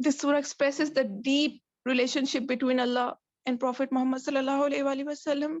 This surah expresses the deep relationship between Allah and Prophet Muhammad sallallahu alaihi wasallam.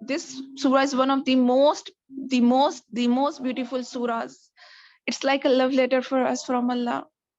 This surah is one of the most beautiful surahs. It's like a love letter for us from Allah.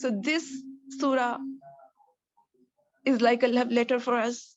So this surah is like a love letter for us.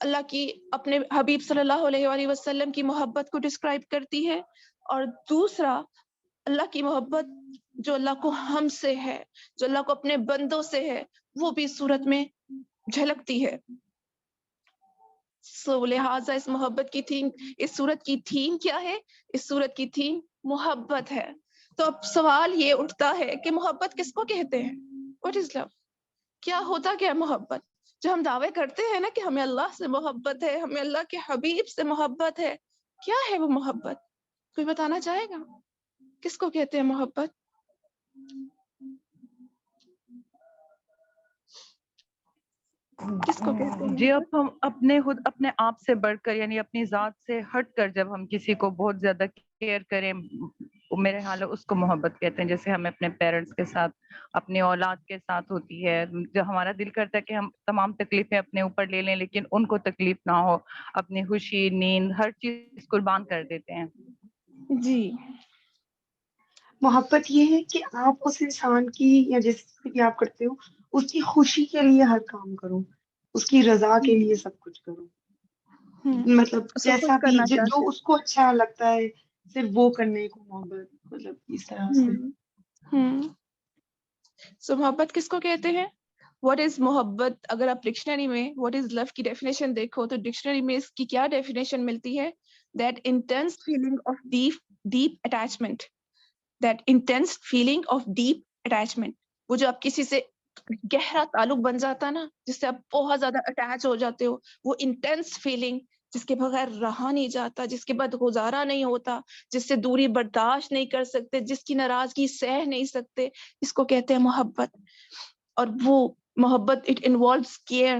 اللہ کی اپنے حبیب صلی اللہ علیہ وآلہ وسلم کی محبت کو describe کرتی ہے، اور دوسرا اللہ کی محبت جو اللہ کو ہم سے ہے، جو اللہ کو اپنے بندوں سے ہے، وہ بھی اس صورت میں جھلکتی ہے. سو لہٰذا اس محبت کی تھیم، اس صورت کی تھیم کیا ہے؟ اس صورت کی تھیم محبت ہے. تو اب سوال یہ اٹھتا ہے کہ محبت کس کو کہتے ہیں؟ واٹ از لو؟ کیا ہوتا کیا ہے محبت؟ جو ہم دعوے کرتے ہیں نا کہ ہمیں اللہ سے محبت ہے، ہمیں اللہ کے حبیب سے محبت ہے، کیا ہے وہ محبت؟ کوئی بتانا چاہے گا کس کو کہتے ہیں محبت؟ کس کو کہتے ہیں جی، اب محبت؟ ہم اپنے خود اپنے آپ سے بڑھ کر یعنی اپنی ذات سے ہٹ کر جب ہم کسی کو بہت زیادہ کیئر کریں، میرے حال ہے اس کو محبت کہتے ہیں. جیسے ہمیں اپنے پیرنٹس کے ساتھ، اپنی اولاد کے ساتھ ہوتی ہے، جو ہمارا دل کرتا ہے کہ ہم تمام تکلیفیں اپنے اوپر لے لیں لیکن ان کو تکلیف نہ ہو، اپنی خوشی، نیند، ہر چیز قربان کر دیتے ہیں. جی، محبت یہ ہے کہ آپ اس انسان کی یا جس سے بھی آپ کرتے ہو اس کی خوشی کے لیے ہر کام کرو، اس کی رضا کے لیے سب کچھ کرو. مطلب اس کو جیسا خوش بھی کرنا چاہتے جو اس کو اچھا لگتا ہے صرف وہ کرنے کو محبت، مطلب اس طرح سے. سو محبت کس کو کہتے ہیں؟ واٹ از محبت؟ اگر آپ ڈکشنری میں واٹ از لو کی ڈیفینیشن دیکھو تو ڈکشنری میں اس کی کیا ڈیفینیشن ملتی ہے؟ That intense feeling of deep attachment. That intense feeling of deep attachment, وہ جو آپ کسی سے گہرا تعلق بن جاتا نا، جس سے آپ بہت زیادہ اٹیچ ہو جاتے ہو، وہ انٹینس فیلنگ جس کے بغیر رہا نہیں جاتا، جس کے بعد گزارا نہیں ہوتا، جس سے دوری برداشت نہیں کر سکتے، جس کی ناراضگی سہ نہیں سکتے، اس کو کہتے ہیں محبت. اور وہ محبت it involves care,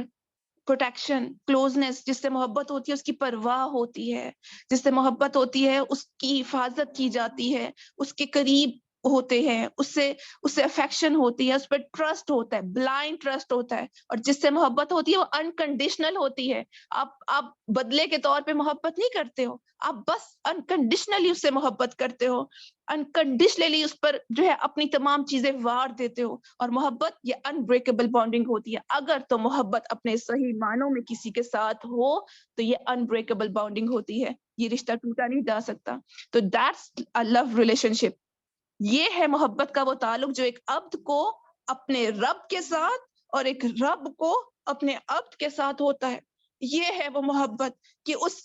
protection, closeness. جس سے محبت ہوتی ہے اس کی پرواہ ہوتی ہے، جس سے محبت ہوتی ہے اس کی حفاظت کی جاتی ہے، اس کے قریب ہوتے ہیں، اس سے افیکشن ہوتی ہے، اس پہ ٹرسٹ ہوتا ہے، بلائنڈ ٹرسٹ ہوتا ہے. اور جس سے محبت ہوتی ہے وہ انکنڈیشنل ہوتی ہے. آپ بدلے کے طور پہ محبت نہیں کرتے ہو، آپ بس انکنڈیشنلی اس سے محبت کرتے ہو، انکنڈیشنلی اس پر جو ہے اپنی تمام چیزیں وار دیتے ہو. اور محبت یہ انبریکیبل بانڈنگ ہوتی ہے. اگر تو محبت اپنے صحیح معنوں میں کسی کے ساتھ ہو تو یہ انبریکیبل بانڈنگ ہوتی ہے، یہ رشتہ ٹوٹا نہیں جا سکتا. تو دیٹس ا لو ریلیشن شپ. یہ ہے محبت کا وہ تعلق جو ایک عبد کو اپنے رب کے ساتھ اور ایک رب کو اپنے عبد کے ساتھ ہوتا ہے. یہ ہے وہ محبت کہ اس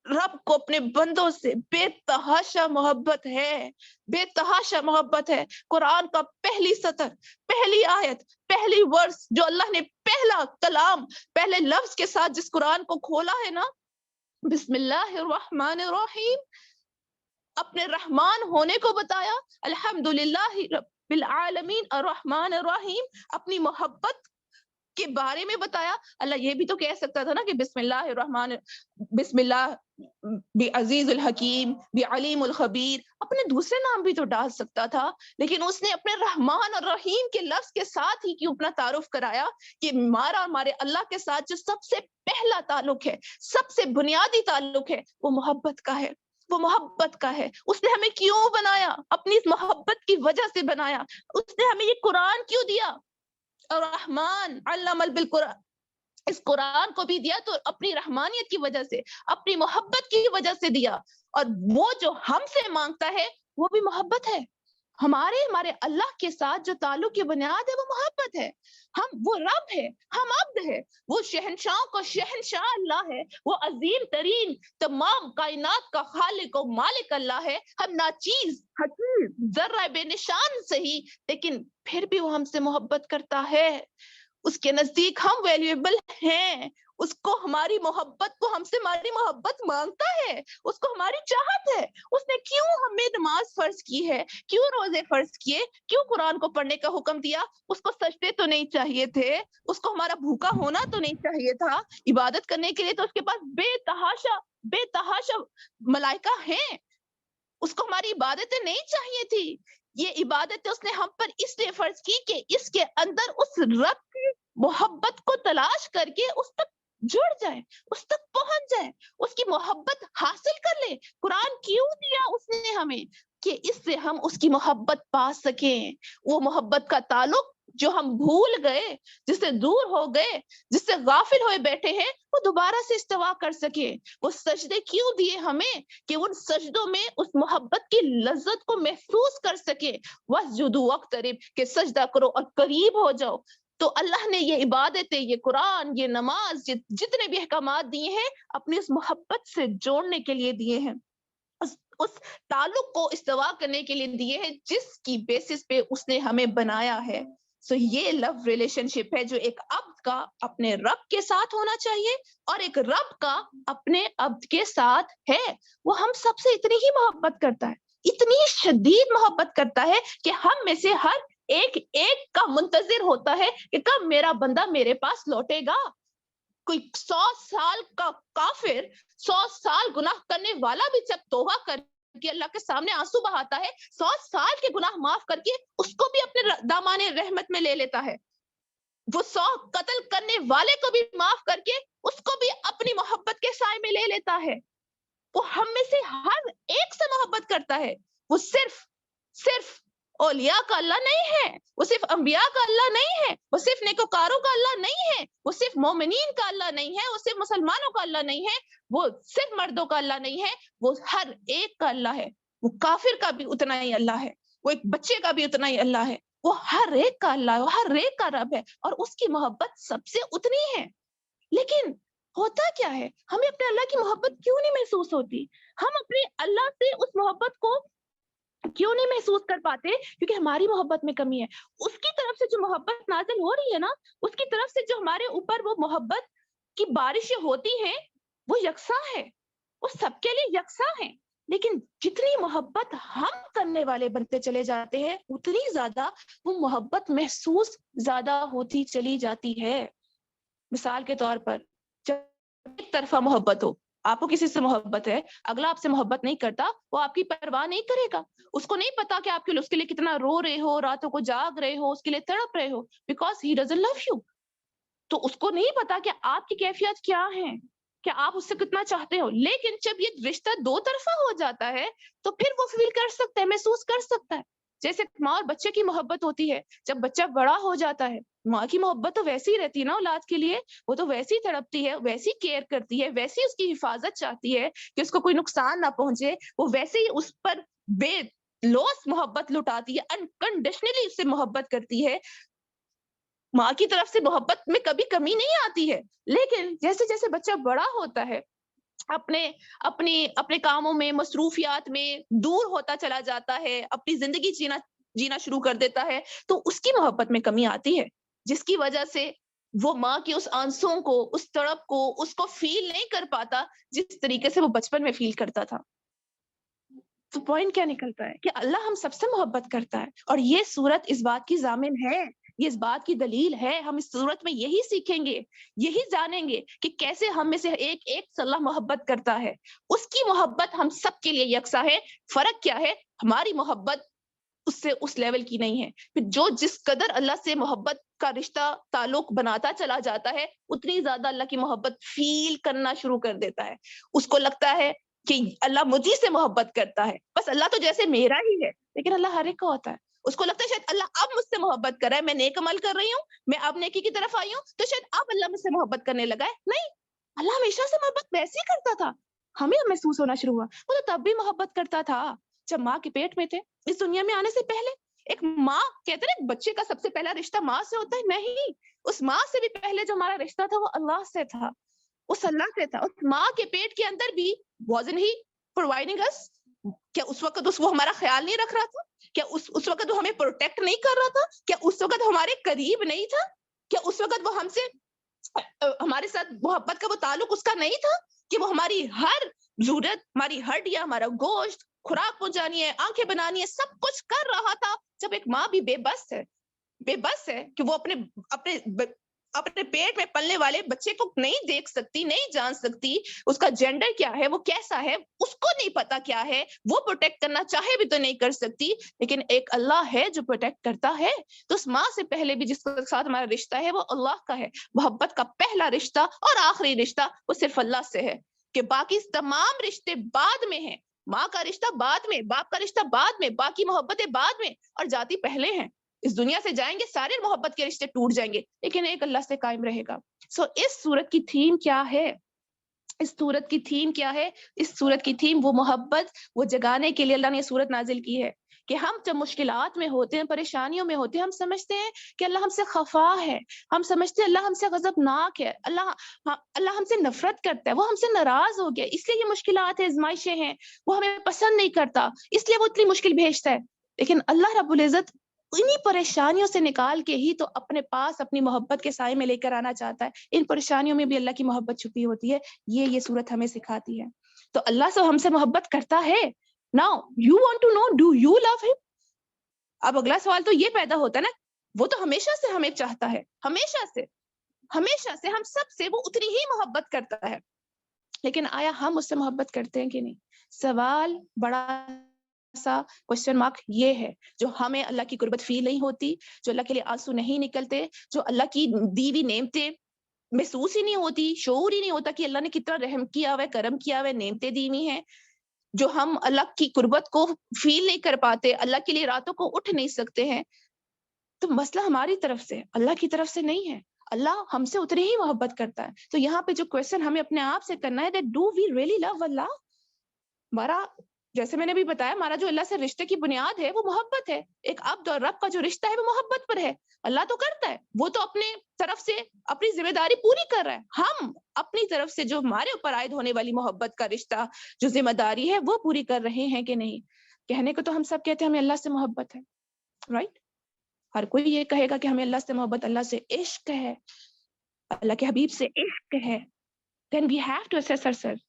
رب کو اپنے بندوں سے بے تحاشا محبت ہے، بے تحاشا محبت ہے. قرآن کا پہلی سطر، پہلی آیت، پہلی ورس جو اللہ نے پہلا کلام، پہلے لفظ کے ساتھ جس قرآن کو کھولا ہے نا، بسم اللہ الرحمن الرحیم، اپنے رحمان ہونے کو بتایا، الحمدللہ رب العالمین الرحمن الرحیم، اپنی محبت کے بارے میں بتایا. اللہ یہ بھی تو کہہ سکتا تھا نا کہ بسم اللہ الرحمن، بسم اللہ بعزیز الحکیم بعلیم الخبیر، اپنے دوسرے نام بھی تو ڈال سکتا تھا. لیکن اس نے اپنے رحمان اور رحیم کے لفظ کے ساتھ ہی کیوں اپنا تعارف کرایا کہ ہمارا ہمارے اللہ کے ساتھ جو سب سے پہلا تعلق ہے، سب سے بنیادی تعلق ہے، وہ محبت کا ہے، وہ محبت کا ہے. اس نے ہمیں کیوں بنایا؟ اپنی اس محبت کی وجہ سے بنایا. اس نے ہمیں یہ قرآن کیوں دیا؟ الرحمن علم بالقرآن، اس قرآن کو بھی دیا تو اپنی رحمانیت کی وجہ سے، اپنی محبت کی وجہ سے دیا. اور وہ جو ہم سے مانگتا ہے وہ بھی محبت ہے. ہمارے اللہ کے ساتھ جو تعلق کی بنیاد ہے وہ محبت ہے. وہ رب ہے، ہم عبد ہے. وہ شہنشاہوں کا شہنشاہ اللہ ہے، وہ عظیم ترین تمام کائنات کا خالق و مالک اللہ ہے. ہم ناچیز، حقیر، ذرہ بے نشان صحیح، لیکن پھر بھی وہ ہم سے محبت کرتا ہے. اس کے نزدیک ہم ویلیویبل ہیں. اس کو ہماری محبت کو ہم سے ہماری محبت مانگتا ہے، اس کو ہماری چاہت ہے. اس نے کیوں ہمیں نماز فرض کی ہے، کیوں روزے فرض کیے، کیوں قرآن کو پڑھنے کا حکم دیا؟ اس کو سجدے تو نہیں چاہیے تھے، اس کو ہمارا بھوکا ہونا تو نہیں چاہیے تھا. عبادت کرنے کے لیے تو اس کے پاس بے تحاشا ملائکہ ہیں. اس کو ہماری عبادتیں نہیں چاہیے تھی. یہ عبادت اس نے ہم پر اس لیے فرض کی کہ اس کے اندر اس رب کی محبت کو تلاش کر کے اس تک جڑ جائے، اس تک پہنچ جائے، اس کی محبت حاصل کر لے. قرآن کیوں دیا اس نے ہمیں؟ کہ اس سے ہم اس کی محبت پا سکیں. وہ محبت کا تعلق جو ہم بھول گئے, جس سے دور ہو گئے, جس سے غافل ہوئے بیٹھے ہیں, وہ دوبارہ سے استوا کر سکے. وہ سجدے کیوں دیے ہمیں؟ کہ ان سجدوں میں اس محبت کی لذت کو محسوس کر سکے. وَاسْجُدُوا وَاقْتَرِبْ, کہ سجدہ کرو اور قریب ہو جاؤ. تو اللہ نے یہ عبادتیں, یہ قرآن, یہ نماز, جتنے بھی احکامات دیے ہیں اپنی اس محبت سے جوڑنے کے لیے دیے ہیں, اس تعلق کو استوا کرنے کے لیے دیے ہیں جس کی بیسس پہ اس نے ہمیں بنایا ہے. سو یہ لو ریلیشن شپ ہے جو ایک عبد کا اپنے رب کے ساتھ ہونا چاہیے اور ایک رب کا اپنے عبد کے ساتھ ہے. وہ ہم سب سے اتنی ہی محبت کرتا ہے, اتنی شدید محبت کرتا ہے کہ ہم میں سے ہر ایک کا منتظر ہوتا ہے کہ کب میرا بندہ میرے پاس لوٹے گا. کوئی 100 سال کا کافر, 100 سال گناہ کرنے والا بھی جب توبہ کر کے اللہ کے سامنے آنسو بہاتا ہے, 100 سال کے گناہ معاف کر کے اس کو بھی اپنے دامان رحمت میں لے لیتا ہے. وہ 100 قتل کرنے والے کو بھی معاف کر کے اس کو بھی اپنی محبت کے سائے میں لے لیتا ہے. وہ ہم میں سے ہر ایک سے محبت کرتا ہے. وہ صرف اولیاء کا اللہ نہیں ہے, وہ صرف انبیاء کا اللہ نہیں ہے, وہ صرف نیکوکاروں کا اللہ نہیں ہے, وہ صرف مومنین کا اللہ نہیں ہے, وہ صرف مسلمانوں کا اللہ نہیں ہے, وہ صرف مردوں کا اللہ نہیں ہے, وہ ہر ایک کا اللہ ہے. وہ کافر کا بھی اتنا ہی اللہ ہے, وہ ایک بچے کا بھی اتنا ہی اللہ ہے. وہ ہر ایک کا اللہ ہے, وہ ہر ایک کا رب ہے, اور اس کی محبت سب سے اتنی ہے. لیکن ہوتا کیا ہے, ہمیں اپنے اللہ کی محبت کیوں نہیں محسوس ہوتی؟ ہم اپنے اللہ سے اس محبت کو کیوں نہیں محسوس کر پاتے؟ کیونکہ ہماری محبت میں کمی ہے. اس کی طرف سے جو محبت نازل ہو رہی ہے نا, اس کی طرف سے جو ہمارے اوپر وہ محبت کی بارشیں ہوتی ہیں وہ یکساں ہے, وہ سب کے لیے یکساں ہے. لیکن جتنی محبت ہم کرنے والے بنتے چلے جاتے ہیں اتنی زیادہ وہ محبت محسوس زیادہ ہوتی چلی جاتی ہے. مثال کے طور پر, جب ایک طرفہ محبت ہو, آپ کو کسی سے محبت ہے, اگلا آپ سے محبت نہیں کرتا, وہ آپ کی پرواہ نہیں کرے گا. اس کو نہیں پتا کہ آپ اس کے لیے کتنا رو رہے ہو, راتوں کو جاگ رہے ہو, اس کے لیے تڑپ رہے ہو, because he doesn't love you. تو اس کو نہیں پتا کہ آپ کی کیفیت کیا ہے, کہ آپ اس سے کتنا چاہتے ہو. لیکن جب یہ رشتہ دو طرفہ ہو جاتا ہے تو پھر وہ فیل کر سکتا ہے, محسوس کر سکتا ہے. جیسے ماں اور بچے کی محبت ہوتی ہے, جب بچہ بڑا ہو جاتا ہے, ماں کی محبت تو ویسی ہی رہتی ہے نا اولاد کے لیے, وہ تو ویسی ہی تڑپتی ہے, ویسی کیئر کرتی ہے, ویسی اس کی حفاظت چاہتی ہے کہ اس کو کوئی نقصان نہ پہنچے, وہ ویسے ہی اس پر بے لوث محبت لٹاتی ہے, انکنڈیشنلی اس سے محبت کرتی ہے. ماں کی طرف سے محبت میں کبھی کمی نہیں آتی ہے. لیکن جیسے جیسے بچہ بڑا ہوتا ہے, اپنے کاموں میں, مصروفیات میں دور ہوتا چلا جاتا ہے, اپنی زندگی جینا شروع کر دیتا ہے, تو اس کی محبت میں کمی آتی ہے, جس کی وجہ سے وہ ماں کی اس آنسوں کو, اس تڑپ کو, اس کو فیل نہیں کر پاتا جس طریقے سے وہ بچپن میں فیل کرتا تھا. تو پوائنٹ کیا نکلتا ہے کہ اللہ ہم سب سے محبت کرتا ہے, اور یہ سورت اس بات کی ضامن ہے, یہ اس بات کی دلیل ہے. ہم اس صورت میں یہی سیکھیں گے, یہی جانیں گے کہ کیسے ہم میں سے ایک سے اللہ محبت کرتا ہے. اس کی محبت ہم سب کے لیے یکساں ہے. فرق کیا ہے, ہماری محبت اس سے اس لیول کی نہیں ہے. پھر جو جس قدر اللہ سے محبت کا رشتہ تعلق بناتا چلا جاتا ہے اتنی زیادہ اللہ کی محبت فیل کرنا شروع کر دیتا ہے. اس کو لگتا ہے کہ اللہ مجھے سے محبت کرتا ہے, بس اللہ تو جیسے میرا ہی ہے, لیکن اللہ ہر ایک کا ہوتا ہے. اس کو لگتا ہے شاید اللہ اب مجھ سے محبت کر رہا ہے, میں نیک عمل کر رہی ہوں, میں اب نیکی کی طرف آئی ہوں, تو شاید اب اللہ مجھ سے محبت کرنے لگا ہے. نہیں, اللہ ہمیشہ سے محبت ویسے ہی کرتا تھا. ہمیں محسوس ہونا شروع ہوا, وہ تو تب بھی محبت کرتا تھا جب ماں کے پیٹ میں تھے, اس دنیا میں آنے سے پہلے. ایک ماں کہتے ہیں بچے کا سب سے پہلا رشتہ ماں سے ہوتا ہے, نہیں, اس ماں سے بھی پہلے جو ہمارا رشتہ تھا وہ اللہ سے تھا, اس اللہ سے تھا. اس ماں کے پیٹ کے اندر بھی wasn't he providing us, کیا اس وقت وہ ہمارا خیال نہیں رکھ رہا تھا؟ کیا اس وقت وہ ہمیں پروٹیکٹ نہیں کر رہا تھا؟ کیا اس وقت ہمارے قریب نہیں تھا؟ کیا اس وقت وہ ہم سے, ہمارے ساتھ محبت کا وہ تعلق اس کا نہیں تھا کہ وہ ہماری ہر ضرورت, ہماری ہڈیاں, ہمارا گوشت, خوراک پہنچانی ہے, آنکھیں بنانی ہے, سب کچھ کر رہا تھا؟ جب ایک ماں بھی بے بس ہے کہ وہ اپنے پیٹ میں پلنے والے بچے کو نہیں دیکھ سکتی, نہیں جان سکتی اس کا جینڈر کیا ہے, وہ کیسا ہے, اس کو نہیں پتا کیا ہے, وہ پروٹیکٹ کرنا چاہے بھی تو نہیں کر سکتی. لیکن ایک اللہ ہے جو پروٹیکٹ کرتا ہے. تو اس ماں سے پہلے بھی جس کے ساتھ ہمارا رشتہ ہے وہ اللہ کا ہے. محبت کا پہلا رشتہ اور آخری رشتہ وہ صرف اللہ سے ہے, کہ باقی تمام رشتے بعد میں ہیں. ماں کا رشتہ بعد میں, باپ کا رشتہ بعد میں, باقی محبتیں بعد میں, اور جاتی پہلے ہیں. اس دنیا سے جائیں گے, سارے محبت کے رشتے ٹوٹ جائیں گے, لیکن ایک اللہ سے قائم رہے گا. سو اس صورت کی تھیم کیا ہے؟ اس صورت کی تھیم کیا ہے؟ اس صورت کی تھیم وہ محبت, وہ جگانے کے لیے اللہ نے یہ صورت نازل کی ہے کہ ہم جب مشکلات میں ہوتے ہیں, پریشانیوں میں ہوتے ہیں, ہم سمجھتے ہیں کہ اللہ ہم سے خفا ہے, ہم سمجھتے ہیں اللہ ہم سے غضبناک ہے, اللہ ہم سے نفرت کرتا ہے, وہ ہم سے ناراض ہو گیا, اس لیے یہ مشکلات ہیں, آزمائشیں ہیں, وہ ہمیں پسند نہیں کرتا, اس لیے وہ اتنی مشکل بھیجتا ہے. لیکن اللہ رب العزت انہی پریشانیوں سے نکال کے ہی تو اپنے پاس اپنی محبت کے سائے میں لے کر آنا چاہتا ہے. ان پریشانیوں میں بھی اللہ کی محبت چھپی ہوتی ہے, یہ صورت ہمیں سکھاتی ہے. تو اللہ سے ہم سے محبت کرتا ہے. Now you want to know, do you love him? اب اگلا سوال تو یہ پیدا ہوتا ہے نا, وہ تو ہمیشہ سے ہمیں چاہتا ہے, ہمیشہ سے ہم سب سے وہ اتنی ہی محبت کرتا ہے, لیکن آیا ہم اس سے محبت کرتے ہیں کہ نہیں؟ سوال بڑا سا کوشچن مارک یہ ہے, جو ہمیں اللہ کی قربت فیل نہیں ہوتی, جو اللہ کے لیے آنسو نہیں نکلتے, جو اللہ کی دیوی نعمتیں محسوس ہی نہیں ہوتی, شعور ہی نہیں ہوتا کہ اللہ نے کتنا رحم کیا ہوا ہے, کرم کیا ہوا ہے, نعمتیں دی ہوئی ہیں, جو ہم اللہ کی قربت کو فیل نہیں کر پاتے, اللہ کے لیے راتوں کو اٹھ نہیں سکتے ہیں, تو مسئلہ ہماری طرف سے, اللہ کی طرف سے نہیں ہے. اللہ ہم سے اتنی ہی محبت کرتا ہے. تو یہاں پہ جو کوشچن ہمیں اپنے آپ سے کرنا ہے, that do we really love Allah? ہمارا, جیسے میں نے بھی بتایا, ہمارا جو اللہ سے رشتے کی بنیاد ہے وہ محبت ہے. ایک عبد اور رب کا جو رشتہ ہے وہ محبت پر ہے. اللہ تو کرتا ہے, وہ تو اپنے طرف سے اپنی ذمہ داری پوری کر رہا ہے. ہم اپنی طرف سے جو ہمارے اوپر عائد ہونے والی محبت کا رشتہ, جو ذمہ داری ہے, وہ پوری کر رہے ہیں کہ نہیں؟ کہنے کو تو ہم سب کہتے ہیں ہمیں اللہ سے محبت ہے, رائٹ؟ ہر کوئی یہ کہے گا کہ ہمیں اللہ سے محبت, اللہ سے عشق ہے, اللہ کے حبیب سے عشق ہے. Then we have to assess ourselves.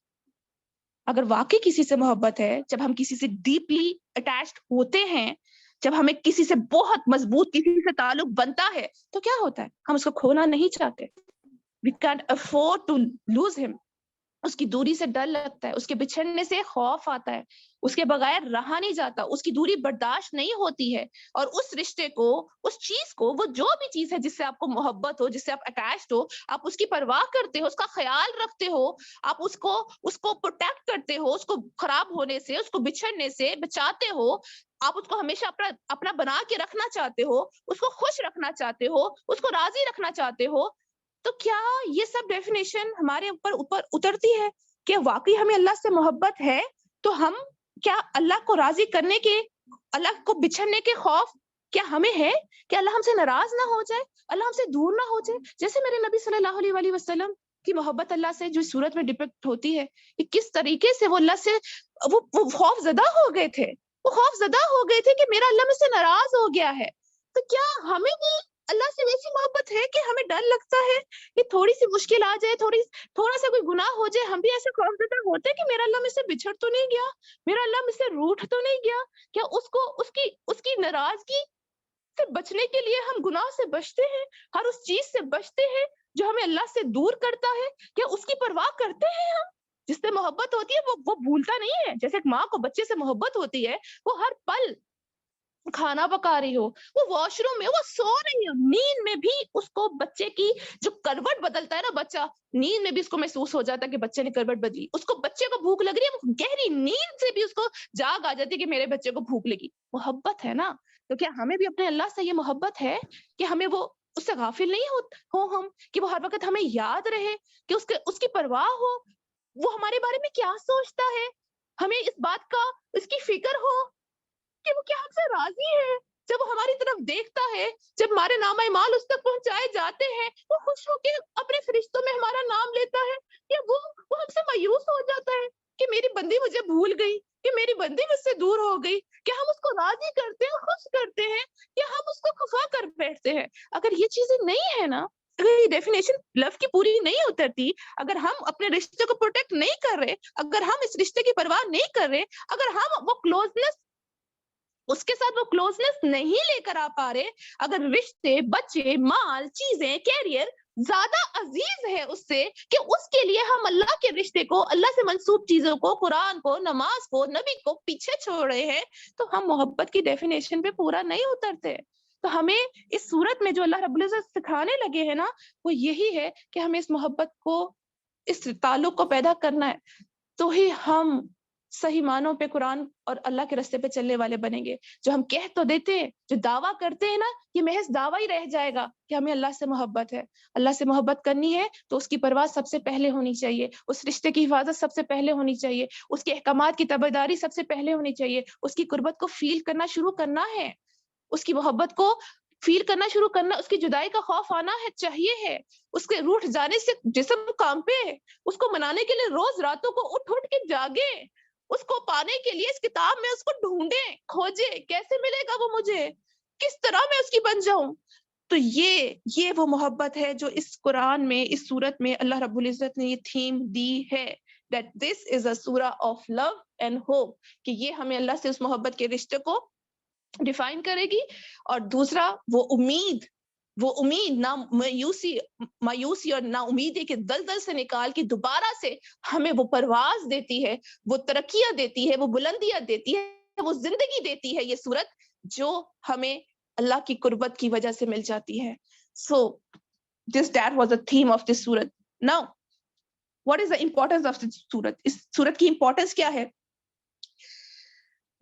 اگر واقعی کسی سے محبت ہے, جب ہم کسی سے ڈیپلی اٹیچڈ ہوتے ہیں, جب ہمیں کسی سے بہت مضبوط کسی سے تعلق بنتا ہے, تو کیا ہوتا ہے؟ ہم اس کو کھونا نہیں چاہتے. We can't afford to lose him. اس کی دوری سے ڈر لگتا ہے, اس کے بچھڑنے سے خوف آتا ہے, اس کے بغیر رہا نہیں جاتا, اس کی دوری برداشت نہیں ہوتی ہے. اور اس رشتے کو, اس چیز کو, وہ جو بھی چیز ہے جس سے آپ کو محبت ہو, جس سے آپ اٹیچڈ ہو, آپ اس کی پرواہ کرتے ہو, اس کا خیال رکھتے ہو, آپ اس کو پروٹیکٹ کرتے ہو, اس کو خراب ہونے سے, اس کو بچھڑنے سے بچاتے ہو, آپ اس کو ہمیشہ اپنا بنا کے رکھنا چاہتے ہو, اس کو خوش رکھنا چاہتے ہو, اس کو راضی رکھنا چاہتے ہو. تو کیا یہ سب ڈیفینیشن ہمارے اوپر اترتی ہے کہ واقعی ہمیں اللہ سے محبت ہے؟ تو ہم کیا اللہ کو راضی کرنے کے, اللہ کو بچھڑنے کے خوف کیا ہمیں ہے کہ اللہ ہم سے ناراض نہ ہو جائے, اللہ ہم سے دور نہ ہو جائے؟ جیسے میرے نبی صلی اللہ علیہ وسلم کی محبت اللہ سے جو صورت میں ڈپکٹ ہوتی ہے, کہ کس طریقے سے وہ اللہ سے وہ خوف زدہ ہو گئے تھے, وہ خوف زدہ ہو گئے تھے کہ میرا اللہ مجھ سے ناراض ہو گیا ہے. تو کیا ہمیں بھی اللہ سے ویسی محبت ہے کہ ہمیں ڈر لگتا ہے کہ تھوڑی سی مشکل آ جائے, تھوڑا سا کوئی گناہ ہو جائے, ہم بھی ایسے خوفزدہ ہوتے ہیں کہ میرا اللہ مجھ سے بچھڑ تو نہیں گیا, میرا اللہ مجھ سے روٹھ تو نہیں گیا؟ کیا اس کی ناراضگی سے بچنے کے لیے ہم گناہ سے بچتے ہیں, ہر اس چیز سے بچتے ہیں جو ہمیں اللہ سے دور کرتا ہے؟ کیا اس کی پرواہ کرتے ہیں ہم؟ جس سے محبت ہوتی ہے وہ بھولتا نہیں ہے. جیسے ایک ماں کو بچے سے محبت ہوتی ہے, وہ ہر پل کھانا پکا رہی ہو, وہ واش روم میں, وہ سو رہی ہو, نیند میں بھی اس کو بچے کی جو کروٹ بدلتا ہے نا بچہ, نیند میں بھی اس کو محسوس ہو جاتا ہے کہ بچے نے کروٹ بدلی. اس کو بچے کو بھوک لگ رہی ہے, وہ گہری نیند سے بھی اس کو جاگ آ جاتی ہے کہ میرے بچے کو بھوک لگی. محبت ہے نا. تو کیا ہمیں بھی اپنے اللہ سے یہ محبت ہے کہ ہمیں وہ اس سے غافل نہیں ہو ہم, کہ وہ ہر وقت ہمیں یاد رہے, کہ اس کی پرواہ ہو, وہ ہمارے بارے میں کیا سوچتا ہے, ہمیں اس بات کا, اس کی فکر ہو کہ وہ کیا ہم سے راضی ہے, جب وہ ہماری طرف دیکھتا ہے, جب ہمارے نام اعمال اس تک پہنچائے جاتے ہیں, وہ خوش ہو کے اپنے فرشتوں میں ہمارا نام لیتا ہے, یا وہ ہم سے مایوس ہو جاتا ہے کہ میری بندی مجھے بھول گئی, کہ میری بندی مجھ سے دور ہو گئی؟ کہ ہم اس کو راضی کرتے ہیں, خوش کرتے ہیں, یا ہم اس کو خفا کر بیٹھتے ہیں؟ اگر یہ چیزیں نہیں ہے نا, اگر یہ ڈیفینیشن لو کی پوری نہیں اترتی, اگر ہم اپنے رشتے کو پروٹیکٹ نہیں کر رہے, اگر ہم اس رشتے کی پرواہ نہیں کر رہے, اگر ہم وہ کلوزنس, اس کے ساتھ وہ کلوزنس نہیں لے کر آ پا رہے, اگر رشتے, بچے, مال, چیزیں, کیریئر زیادہ عزیز ہے اس سے کہ اس کے لیے ہم اللہ کے رشتے کو, اللہ سے منسوب چیزوں کو, قرآن کو, نماز کو, نبی کو پیچھے چھوڑ رہے ہیں, تو ہم محبت کی ڈیفینیشن پہ پورا نہیں اترتے. تو ہمیں اس صورت میں جو اللہ رب العزت سکھانے لگے ہیں نا, وہ یہی ہے کہ ہمیں اس محبت کو, اس تعلق کو پیدا کرنا ہے, تو ہی ہم صحیح معنوں پہ قرآن اور اللہ کے راستے پہ چلنے والے بنیں گے. جو ہم کہہ تو دیتے ہیں, جو دعویٰ کرتے ہیں نا, یہ محض دعویٰ ہی رہ جائے گا کہ ہمیں اللہ سے محبت ہے. اللہ سے محبت کرنی ہے تو اس کی پرواز سب سے پہلے ہونی چاہیے, اس رشتے کی حفاظت سب سے پہلے ہونی چاہیے, اس کے احکامات کی تابعداری سب سے پہلے ہونی چاہیے, اس کی قربت کو فیل کرنا شروع کرنا ہے, اس کی محبت کو فیل کرنا شروع کرنا, اس کی جدائی کا خوف آنا ہے, چاہیے ہے. اس کے روٹھ جانے سے جسم کام پہ ہے, اس کو منانے کے لیے روز راتوں کو اٹھ کے جاگے, اس کو پانے کے لیے اس کتاب میں اس کو ڈھونڈے, کھوجے, کیسے ملے گا وہ مجھے, کس طرح میں اس کی بن جاؤں. تو یہ وہ محبت ہے جو اس قرآن میں, اس سورت میں اللہ رب العزت نے یہ تھیم دی ہے, that this is a surah of love and hope, کہ یہ ہمیں اللہ سے اس محبت کے رشتے کو ڈیفائن کرے گی. اور دوسرا وہ امید نہ مایوسی اور نا امیدی کے دلدل سے نکال کے دوبارہ سے ہمیں وہ پرواز دیتی ہے, وہ ترقیاں دیتی ہے, وہ بلندیاں دیتی ہے, وہ زندگی دیتی ہے یہ سورت, جو ہمیں اللہ کی قربت کی وجہ سے مل جاتی ہے. So that was the theme of this سورت. Now what is the importance of this سورت؟ اس سورت کی امپورٹنس کیا ہے؟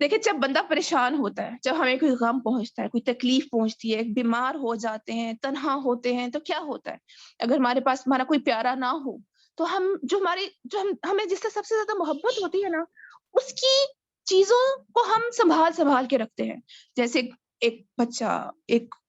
دیکھیں, جب بندہ پریشان ہوتا ہے, جب ہمیں کوئی غم پہنچتا ہے, کوئی تکلیف پہنچتی ہے, بیمار ہو جاتے ہیں, تنہا ہوتے ہیں, تو کیا ہوتا ہے؟ اگر ہمارے پاس ہمارا کوئی پیارا نہ ہو تو ہمیں جس سے سب سے زیادہ محبت ہوتی ہے نا, اس کی چیزوں کو ہم سنبھال کے رکھتے ہیں. جیسے ایک بچہ,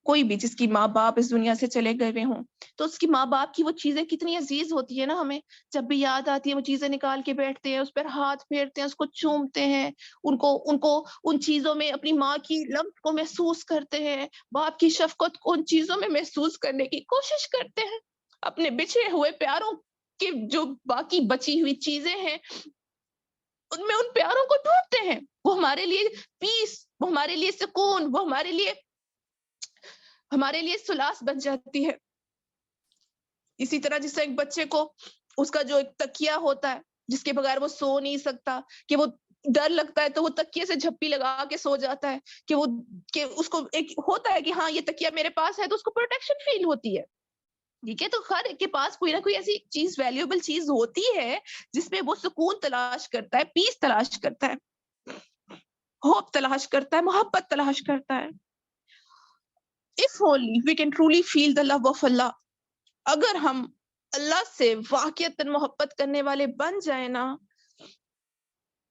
کوئی بھی جس کی ماں باپ اس دنیا سے چلے گئے ہوئے ہوں, تو اس کی ماں باپ کی وہ چیزیں کتنی عزیز ہوتی ہے نا, ہمیں جب بھی یاد آتی ہے وہ چیزیں نکال کے بیٹھتے ہیں, اس پر ہاتھ پھیرتے ہیں, اس کو چومتے ہیں, ان کو ان چیزوں میں اپنی ماں کی لمس کو محسوس کرتے ہیں, باپ کی شفقت کو ان چیزوں میں محسوس کرنے کی کوشش کرتے ہیں. اپنے بچھڑے ہوئے پیاروں کی جو باقی بچی ہوئی چیزیں ہیں, ان میں ان پیاروں کو ڈھونڈتے ہیں. وہ ہمارے لیے پیس, وہ ہمارے لیے سکون, وہ ہمارے لیے سلاس بن جاتی ہے. اسی طرح جس سے ایک بچے کو اس کا جو ایک تکیہ ہوتا ہے جس کے بغیر وہ سو نہیں سکتا, کہ وہ ڈر لگتا ہے تو وہ تکیے سے جھپی لگا کے سو جاتا ہے, کہ اس کو ایک ہوتا ہے کہ ہاں یہ تکیہ میرے پاس ہے, تو اس کو پروٹیکشن فیل ہوتی ہے. ٹھیک ہے, تو ہر ایک کے پاس کوئی نہ کوئی ایسی چیز, ویلیوبل چیز ہوتی ہے جس میں وہ سکون تلاش کرتا ہے, پیس تلاش کرتا ہے, ہوپ تلاش کرتا ہے, محبت تلاش کرتا ہے. If only we can truly feel the love of Allah, اگر ہم اللہ سے واقعتاً محبت کرنے والے بن جائیں نا,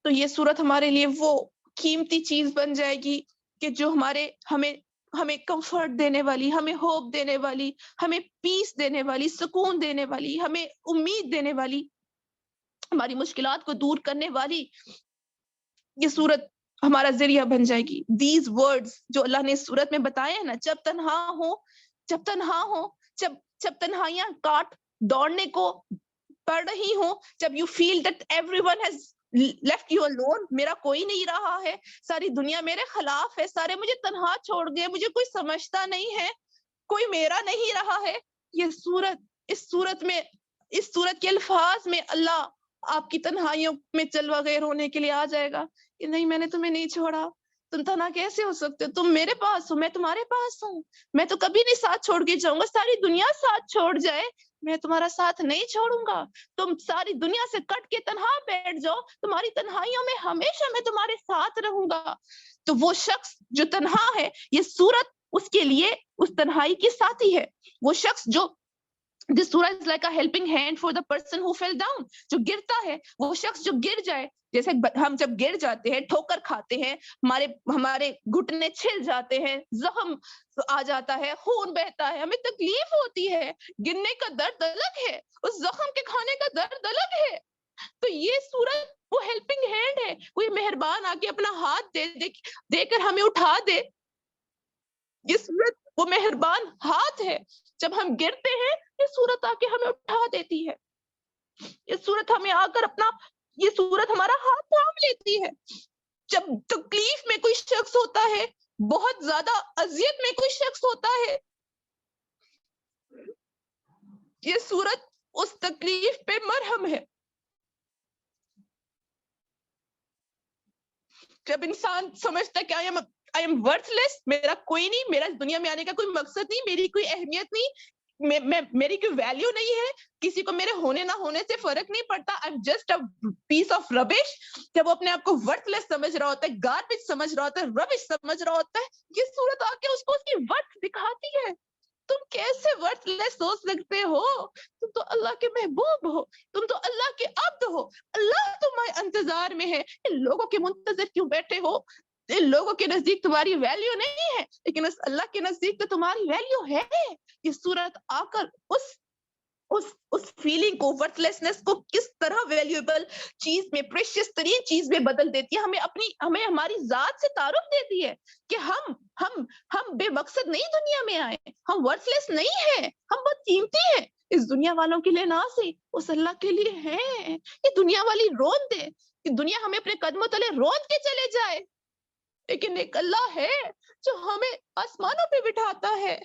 تو یہ سورت ہمارے لیے وہ قیمتی چیز بن جائے گی کہ جو ہمیں کمفرٹ دینے والی, ہمیں ہوپ دینے والی, ہمیں پیس دینے والی, سکون دینے والی, ہمیں امید دینے والی, ہماری مشکلات کو دور کرنے والی یہ سورت ہمارا ذریعہ بن جائے گی. These words جو اللہ نے اس سورت میں بتائے ہیں نا, جب تنہا ہو, جب تنہائیاں کاٹ دوڑنے کو پڑ رہی ہوں, جب you feel that everyone has left you alone, میرا کوئی نہیں رہا ہے, ساری دنیا میرے خلاف ہے, سارے مجھے تنہا چھوڑ گئے, مجھے کوئی سمجھتا نہیں ہے, کوئی میرا نہیں رہا ہے, یہ سورت, اس سورت کے الفاظ میں اللہ آپ کی تنہائیوں میں چلوا گئے رونے کے لیے آ جائے گا کہ نہیں, میں نے تمہیں نہیں چھوڑا, تم تنہا کیسے ہو سکتے ہو, تم میرے پاس ہو, میں تمہارے پاس ہوں, میں تو کبھی نہیں ساتھ چھوڑ کے جاؤں گا, ساری دنیا ساتھ چھوڑ جائے میں تمہارا ساتھ نہیں چھوڑوں گا, تم ساری دنیا سے کٹ کے تنہا بیٹھ جاؤ, تمہاری تنہائیوں میں ہمیشہ میں تمہارے ساتھ رہوں گا. تو وہ شخص جو تنہا ہے, یہ سورت اس کے لیے اس تنہائی کی ساتھی ہے. وہ شخص جو This surah is like a helping hand for the person who fell down, جو گرتا ہے, وہ شخص جو گر جائے, جیسے ہم جب گر جاتے ہیں, ٹھوکر کھاتے ہیں, ہمارے گھٹنے چھل جاتے ہیں, زخم آ جاتا ہے, خون بہتا ہے, ہمیں تکلیف ہوتی ہے, گرنے کا درد الگ ہے, اس زخم کے کھانے کا درد الگ ہے. تو یہ سورت وہ ہیلپنگ ہینڈ ہے, کوئی مہربان آ کے اپنا ہاتھ دے کر ہمیں اٹھا دے. یہ سورت وہ مہربان ہاتھ ہے, جب ہم گرتے ہیں یہ سورت آ کے ہمیں اٹھا دیتی ہے, یہ سورت ہمیں آ کر یہ سورت ہمارا ہاتھ تھام لیتی ہے. جب تکلیف میں کوئی شخص ہوتا ہے, بہت زیادہ اذیت میں کوئی شخص ہوتا ہے, یہ سورت اس تکلیف پہ مرہم ہے. جب انسان سمجھتا ہے کہ I am worthless, میرا کوئی نہیں, میرا اس دنیا میں آنے کا کوئی مقصد نہیں, میری کوئی اہمیت نہیں, میری کوئی ویلیو نہیں ہے, کسی کو میرے ہونے نہ ہونے سے فرق نہیں پڑتا, I am just a piece of rubbish. جب وہ اپنے آپ کو ورتھ لیس سمجھ رہا ہوتا ہے, گاربیج سمجھ رہا ہوتا ہے, ربش سمجھ رہا ہوتا ہے, یہ صورت آ کے اس کو اس کی ورتھ دکھاتی ہے. تم کیسے ورتھ لیس سوچ سکتے ہو؟ تم تو اللہ کے محبوب ہو, تم تو اللہ کے عبد ہو, اللہ تمہارے انتظار میں ہے. ان لوگوں کے منتظر کیوں بیٹھے ہو؟ ان لوگوں کے نزدیک تمہاری ویلیو نہیں ہے, لیکن اس اللہ کے نزدیک تو تمہاری ویلیو ہے. یہ صورت آ کر اس فیلنگ کو, ورتھ لیسنس کو کس طرح ویلیوبل چیز میں, پریشیس ترین چیز میں بدل دیتی ہے. ہمیں ہماری ذات سے تعارف دیتی ہے کہ ہم بے مقصد نہیں دنیا میں آئے, ہم ورتھ لیس نہیں ہیں, ہم بہت قیمتی ہیں. اس دنیا والوں کے لیے نہ سے اس اللہ کے لیے ہیں. یہ دنیا والی رون دے, کہ دنیا ہمیں اپنے قدموں تلے رون کے چلے جائے, لیکن ایک اللہ ہے جو ہمیں آسمانوں پہ بٹھاتا ہے,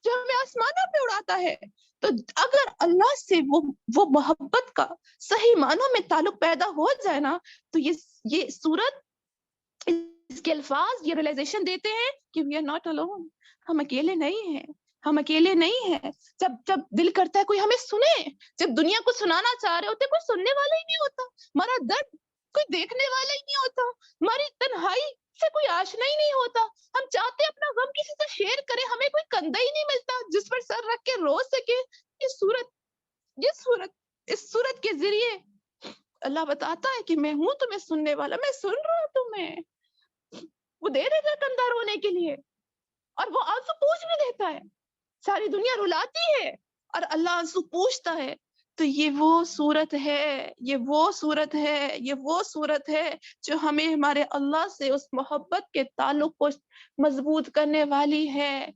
جو ہمیں آسمانوں پہ اڑاتا ہے. تو اگر اللہ سے وہ محبت کا صحیح معنوں میں تعلق پیدا ہو جائے نا, تو یہ صورت, اس کے الفاظ یہ ریلائزیشن دیتے ہیں کہ we are not alone, ہم اکیلے نہیں ہیں, ہم اکیلے نہیں ہیں. جب دل کرتا ہے کوئی ہمیں سنے, جب دنیا کو سنانا چاہ رہے ہوتے, کوئی سننے والا ہی نہیں ہوتا, ہمارا درد کوئی دیکھنے والا ہی نہیں ہوتا, ہماری تنہائی سے کوئی آشنا ہی نہیں ہوتا, ہم چاہتے اپنا غم کسی سے شیئر کریں, ہمیں کوئی کندھا ہی نہیں ملتا جس پر سر رکھ کے رو سکے. اس صورت کے ذریعے اللہ بتاتا ہے کہ میں ہوں تمہیں سننے والا, میں سن رہا ہوں تمہیں. وہ دے دے گا کندھا رونے کے لیے, اور وہ آنسو پوچھ بھی دیتا ہے. ساری دنیا رلاتی ہے اور اللہ آنسو پوچھتا ہے. تو یہ وہ صورت ہے, یہ وہ صورت ہے جو ہمیں ہمارے اللہ سے اس محبت کے تعلق کو مضبوط کرنے والی ہے.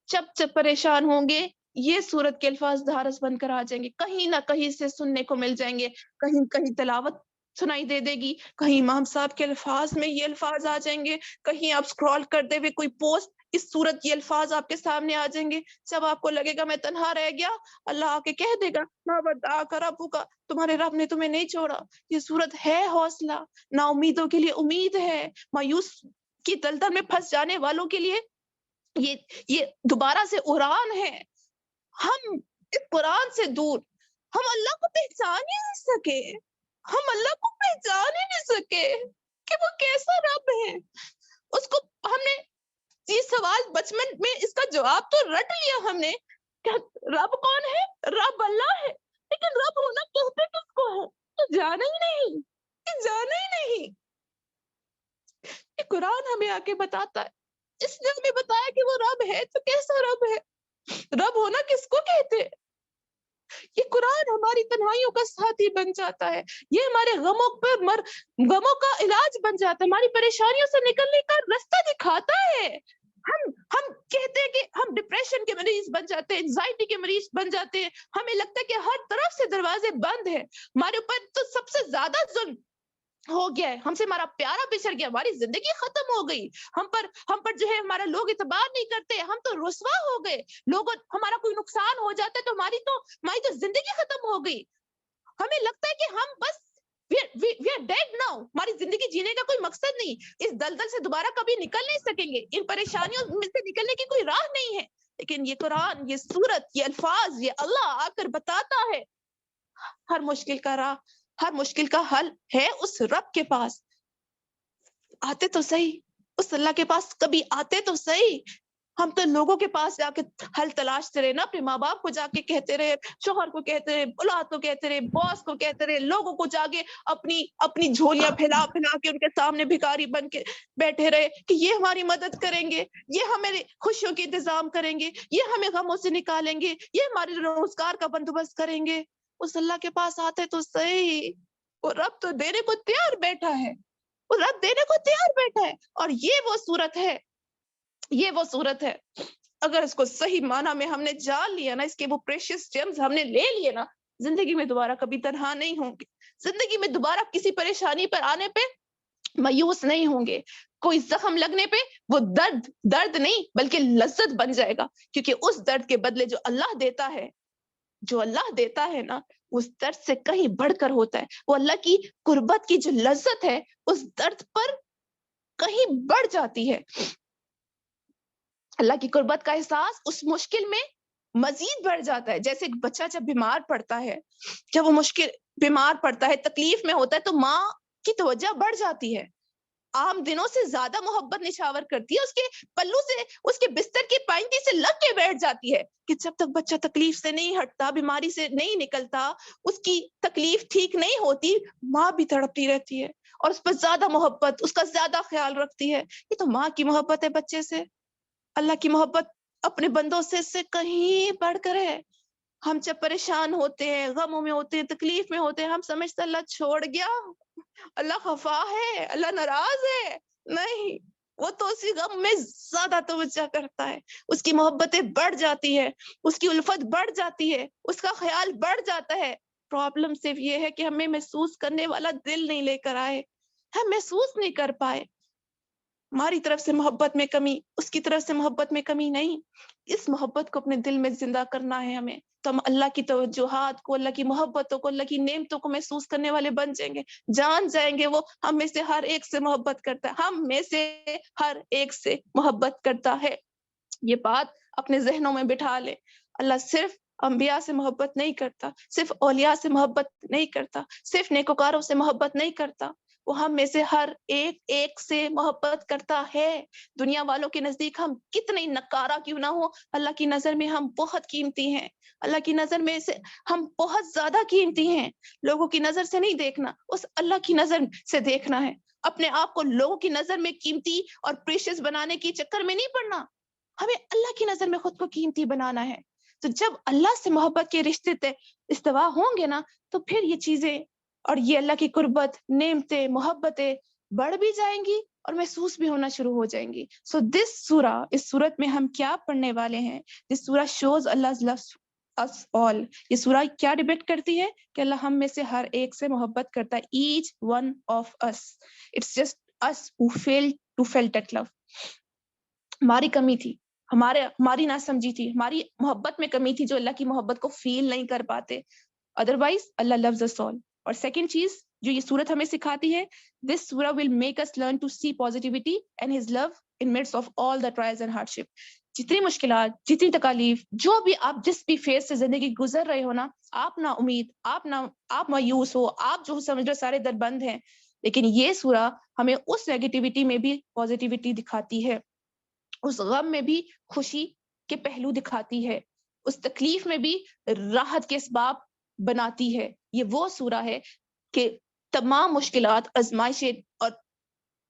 جب پریشان ہوں گے, یہ صورت کے الفاظ دھارس بن کر آ جائیں گے, کہیں نہ کہیں سے سننے کو مل جائیں گے, کہیں تلاوت سنائی دے گی, کہیں امام صاحب کے الفاظ میں یہ الفاظ آ جائیں گے, کہیں آپ سکرول کرتے ہوئے کوئی پوسٹ, اس صورت یہ الفاظ آپ کے سامنے آ جائیں گے. جب آپ کو لگے گا میں تنہا رہ گیا, اللہ آ کے کہہ دے گا ماں بتا کر ابو کا, تمہارے رب نے تمہیں نہیں چھوڑا. یہ صورت ہے حوصلہ, نا امیدوں کے لیے امید ہے, مایوس کی دلدل میں پھنس جانے والوں کے لیے یہ دوبارہ سے اڑان ہے. ہم اس قرآن سے دور, ہم اللہ کو پہچان ہی نہیں سکے, ہم اللہ کو پہچان ہی نہیں سکے کہ وہ کیسا رب ہے. اس کو ہم نے یہ سوال بچپن میں اس کا جواب تو رٹ لیا ہم نے, کہ رب کون ہے؟ رب اللہ ہے, لیکن رب ہونا کہتے کس کو ہے؟ تو جانا ہی نہیں. یہ قرآن ہمیں آ کے بتاتا ہے, اس نے ہمیں بتایا کہ وہ رب ہے, تو کیسا رب ہے, رب ہونا کس کو کہتے. یہ قرآن ہماری تنہائیوں کا ساتھی بن جاتا ہے, یہ ہمارے غموں کا علاج بن جاتا ہے, ہماری پریشانیوں سے نکلنے کا رستہ دکھاتا ہے. ہم کہتے ہیں کہ ہم ڈپریشن کے مریض بن جاتے ہیں, انزائٹی کے مریض بن جاتے ہیں, ہمیں لگتا ہے کہ ہر طرف سے دروازے بند ہیں, ہمارے اوپر تو سب سے زیادہ ظلم ہو گیا ہے, ہم سے ہمارا پیارا بچھڑ گیا, ہماری زندگی ختم ہو گئی, ہم پر جو ہے ہمارا لوگ اعتبار نہیں کرتے, ہم تو رسوا ہو گئے, لوگوں ہمارا کوئی نقصان ہو جاتا ہے تو ہماری تو زندگی ختم ہو گئی. ہمیں لگتا ہے کہ ہم بس we are dead now, ہماری زندگی جینے کا کوئی مقصد نہیں, اس دلدل سے دوبارہ کبھی نکل نہیں سکیں گے, ان پریشانیوں میں سے نکلنے کی کوئی راہ نہیں ہے. لیکن یہ قرآن, یہ سورت, یہ الفاظ, یہ اللہ آ کر بتاتا ہے ہر مشکل کا راہ, ہر مشکل کا حل ہے اس رب کے پاس. آتے تو صحیح, اس اللہ کے پاس کبھی آتے تو صحیح. ہم تو لوگوں کے پاس جا کے حل تلاشتے رہے نا, اپنے ماں باپ کو جا کے کہتے رہے, شوہر کو کہتے رہے, اولاد کو کہتے رہے, باس کو کہتے رہے, لوگوں کو جا کے اپنی جھولیاں پھیلا کے ان کے سامنے بھکاری بن کے بیٹھے رہے کہ یہ ہماری مدد کریں گے, یہ ہمیں خوشیوں کے انتظام کریں گے, یہ ہمیں غموں سے نکالیں گے, یہ ہمارے روزگار کا بندوبست کریں گے. اس اللہ کے پاس آتے تو صحیح, وہ رب تو دینے کو تیار بیٹھا ہے, وہ رب دینے کو تیار بیٹھا ہے. اور یہ وہ صورت ہے, اگر اس کو صحیح معنی میں ہم نے جان لیا نا, اس کے وہ پریشیس جیمز ہم نے لے لیے نا, زندگی میں دوبارہ کبھی تنہا نہیں ہوں گے, زندگی میں دوبارہ کسی پریشانی پر آنے پہ مایوس نہیں ہوں گے, کوئی زخم لگنے پہ وہ درد نہیں بلکہ لذت بن جائے گا, کیونکہ اس درد کے بدلے جو اللہ دیتا ہے نا, اس درد سے کہیں بڑھ کر ہوتا ہے. وہ اللہ کی قربت کی جو لذت ہے اس درد پر کہیں بڑھ جاتی ہے. اللہ کی قربت کا احساس اس مشکل میں مزید بڑھ جاتا ہے. جیسے ایک بچہ جب بیمار پڑتا ہے, جب وہ بیمار پڑتا ہے, تکلیف میں ہوتا ہے, تو ماں کی توجہ بڑھ جاتی ہے, عام دنوں سے زیادہ محبت نچھاور کرتی ہے, اس کے پلو سے, اس کے بستر کی پائنتی سے لگ کے بیٹھ جاتی ہے کہ جب تک بچہ تکلیف سے نہیں ہٹتا, بیماری سے نہیں نکلتا, اس کی تکلیف ٹھیک نہیں ہوتی, ماں بھی تڑپتی رہتی ہے اور اس پر زیادہ محبت, اس کا زیادہ خیال رکھتی ہے. یہ تو ماں کی محبت ہے بچے سے. اللہ کی محبت اپنے بندوں سے کہیں بڑھ کر ہے. ہم جب پریشان ہوتے ہیں, غموں میں ہوتے ہیں, تکلیف میں ہوتے ہیں, ہم سمجھتے اللہ چھوڑ گیا, اللہ خفا ہے, اللہ ناراض ہے. نہیں, وہ تو اسی غم میں زیادہ توجہ کرتا ہے, اس کی محبتیں بڑھ جاتی ہے, اس کی الفت بڑھ جاتی ہے, اس کا خیال بڑھ جاتا ہے. پرابلم صرف یہ ہے کہ ہمیں محسوس کرنے والا دل نہیں لے کر آئے, ہم محسوس نہیں کر پائے. ہماری طرف سے محبت میں کمی, اس کی طرف سے محبت میں کمی نہیں. اس محبت کو اپنے دل میں زندہ کرنا ہے ہمیں, تو ہم اللہ کی توجہات کو, اللہ کی محبتوں کو, اللہ کی نعمتوں کو محسوس کرنے والے بن جائیں گے. جان جائیں گے وہ ہم میں سے ہر ایک سے محبت کرتا ہے, ہم میں سے ہر ایک سے محبت کرتا ہے. یہ بات اپنے ذہنوں میں بٹھا لے. اللہ صرف انبیاء سے محبت نہیں کرتا, صرف اولیاء سے محبت نہیں کرتا, صرف نیکوکاروں سے محبت نہیں کرتا, وہ ہم میں سے ہر ایک سے محبت کرتا ہے. دنیا والوں کے نزدیک ہم کتنے نکارا کیوں نہ ہو, اللہ کی نظر میں ہم بہت قیمتی ہیں. اللہ کی نظر میں سے ہم بہت زیادہ قیمتی ہیں. لوگوں کی نظر سے نہیں دیکھنا, اس اللہ کی نظر سے دیکھنا ہے. اپنے آپ کو لوگوں کی نظر میں قیمتی اور پریشیس بنانے کی چکر میں نہیں پڑنا, ہمیں اللہ کی نظر میں خود کو قیمتی بنانا ہے. تو جب اللہ سے محبت کے رشتے استوا ہوں گے نا, تو پھر یہ چیزیں اور یہ اللہ کی قربت, نعمتیں, محبتیں بڑھ بھی جائیں گی اور محسوس بھی ہونا شروع ہو جائیں گی. سو دس سورہ, اس سورت میں ہم کیا پڑھنے والے ہیں؟ دس سورہ shows Allah's love us all. یہ سورہ کیا ڈیبیٹ کرتی ہے کہ اللہ ہم میں سے ہر ایک سے محبت کرتا ہے. each one of us. It's just us who failed to felt that love. ہماری کمی تھی, ہماری ناسمجھی تھی, ہماری محبت میں کمی تھی, جو اللہ کی محبت کو فیل نہیں کر پاتے. ادروائز اللہ loves us all. اور سیکنڈ چیز جو یہ سورت ہمیں سکھاتی ہے, this surah will make us learn to see positivity and his love in midst of all the trials and hardship. جتنی مشکلات, جتنی تکالیف, جو بھی آپ جس بھی فیز سے زندگی گزر رہے ہو نا, آپ نا امید, آپ مایوس ہو, آپ جو سمجھ رہے سارے در بند ہیں, لیکن یہ سورہ ہمیں اس نیگیٹیوٹی میں بھی پازیٹیوٹی دکھاتی ہے, اس غم میں بھی خوشی کے پہلو دکھاتی ہے, اس تکلیف میں بھی راحت کے اسباب بناتی ہے. یہ وہ سورہ ہے کہ تمام مشکلات, آزمائشیں اور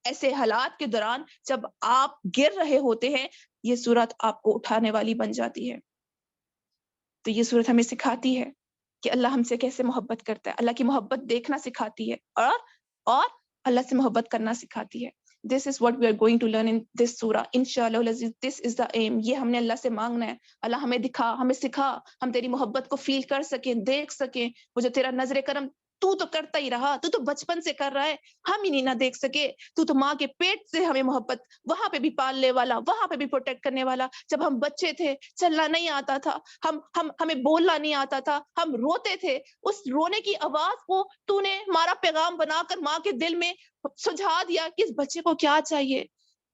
ایسے حالات کے دوران جب آپ گر رہے ہوتے ہیں, یہ سورت آپ کو اٹھانے والی بن جاتی ہے. تو یہ سورت ہمیں سکھاتی ہے کہ اللہ ہم سے کیسے محبت کرتا ہے, اللہ کی محبت دیکھنا سکھاتی ہے, اور اللہ سے محبت کرنا سکھاتی ہے. This is what we are going to learn in this surah. Inshallah, this is the aim. یہ ہم نے اللہ سے مانگنا ہے, اللہ ہمیں دکھا, ہمیں سکھا, ہم تیری محبت کو فیل کر سکیں, دیکھ سکیں. وہ جو تیرا نظر کرم تو کرتا ہی رہا, تو بچپن سے کر رہا ہے, ہم ہی نہیں نہ دیکھ سکے. تو ماں کے پیٹ سے ہمیں محبت, وہاں پہ بھی پالنے والا, وہاں پہ بھی پروٹیکٹ کرنے والا. جب ہم بچے تھے, چلنا نہیں آتا تھا, ہمیں بولنا نہیں آتا تھا, ہم روتے تھے, اس رونے کی آواز کو تو نے ہمارا پیغام بنا کر ماں کے دل میں سجھا دیا کہ اس بچے کو کیا چاہیے.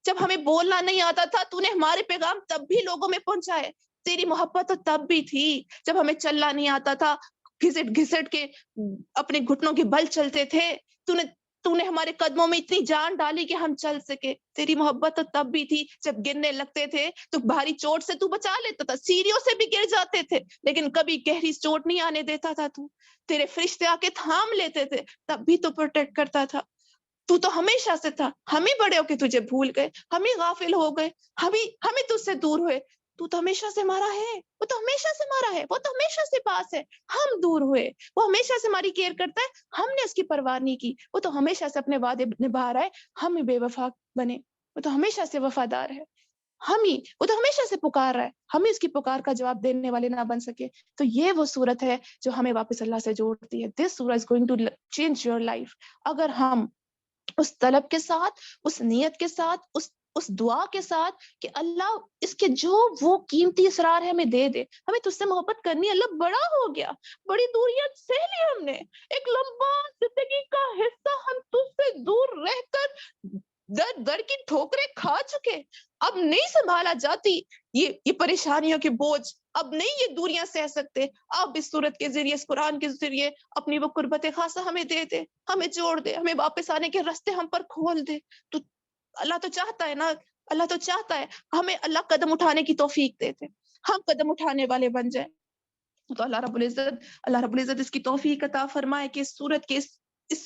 جب ہمیں بولنا نہیں آتا تھا, تو نے ہمارے پیغام تب بھی لوگوں میں پہنچائے. تیری محبت تو تب بھی تھی جب ہمیں چلنا نہیں آتا تھا, گھسٹ گھسٹ کے اپنے گھٹنوں کے بل چلتے تھے. تو نے ہمارے قدموں میں اتنی جان ڈالی کہ ہم چل سکے. تیری محبت تو تب بھی تھی جب گرنے لگتے تھے تو بھاری چوٹ سے تو بچا لیتا تھا, سیڑھیوں سے بھی گر جاتے تھے, لیکن کبھی گہری چوٹ نہیں آنے دیتا تھا. تیرے فرشتے آ کے تھام لیتے تھے, تب بھی تو پروٹیکٹ کرتا تھا. تو ہمیشہ سے تھا, ہمیں بڑے ہو کے تجھے بھول گئے, ہمیں غافل ہو گئے, ہمیں تجھ سے دور ہوئے. تو ہمیشہ سے ہمارا ہے, وہ تو ہمیشہ سے ہمارا ہے, وہ تو ہمیشہ سے پاس ہے. ہم دور ہوئے, وہ ہمیشہ سے ہماری کیئر کرتا ہے, ہم نے اس کی پرواہ نہیں کی. وہ تو ہمیشہ سے اپنے وعدے نبھا رہا ہے, ہم بے وفا بنے. وہ تو ہمیشہ سے وفادار ہے, وہ تو ہمیشہ سے پکار رہا ہے, ہمیں اس کی پکار کا جواب دینے والے نہ بن سکے. تو یہ وہ صورت ہے جو ہمیں واپس اللہ سے جوڑتی ہے. This surah is going to change your life. اگر ہم اس طلب کے ساتھ, اس نیت کے ساتھ, اس دعا کے ساتھ کہ اللہ اس کے جو وہ قیمتی اسرار ہے ہمیں دے دے, ہمیں تجھ سے محبت کرنی. اللہ بڑا ہو گیا, بڑی دوریاں سہ لی ہم نے, ایک لمبا زندگی کا حصہ ہم تجھ سے دور رہ کر در کی ٹھوکریں کھا چکے, اب نہیں سنبھالا جاتی یہ پریشانیوں کے بوجھ, اب نہیں یہ دوریاں سہ سکتے. اب اس صورت کے ذریعے, اس قرآن کے ذریعے اپنی وہ قربت خاصہ ہمیں دے دے, ہمیں جوڑ دے, ہمیں واپس آنے کے راستے ہم پر کھول دے. تو اللہ تو چاہتا ہے نا, اللہ تو چاہتا ہے ہمیں اللہ قدم اٹھانے کی توفیق دے دے, ہم قدم اٹھانے والے بن جائیں. تو اللہ رب العزت اس کی توفیق عطا فرمائے کہ اس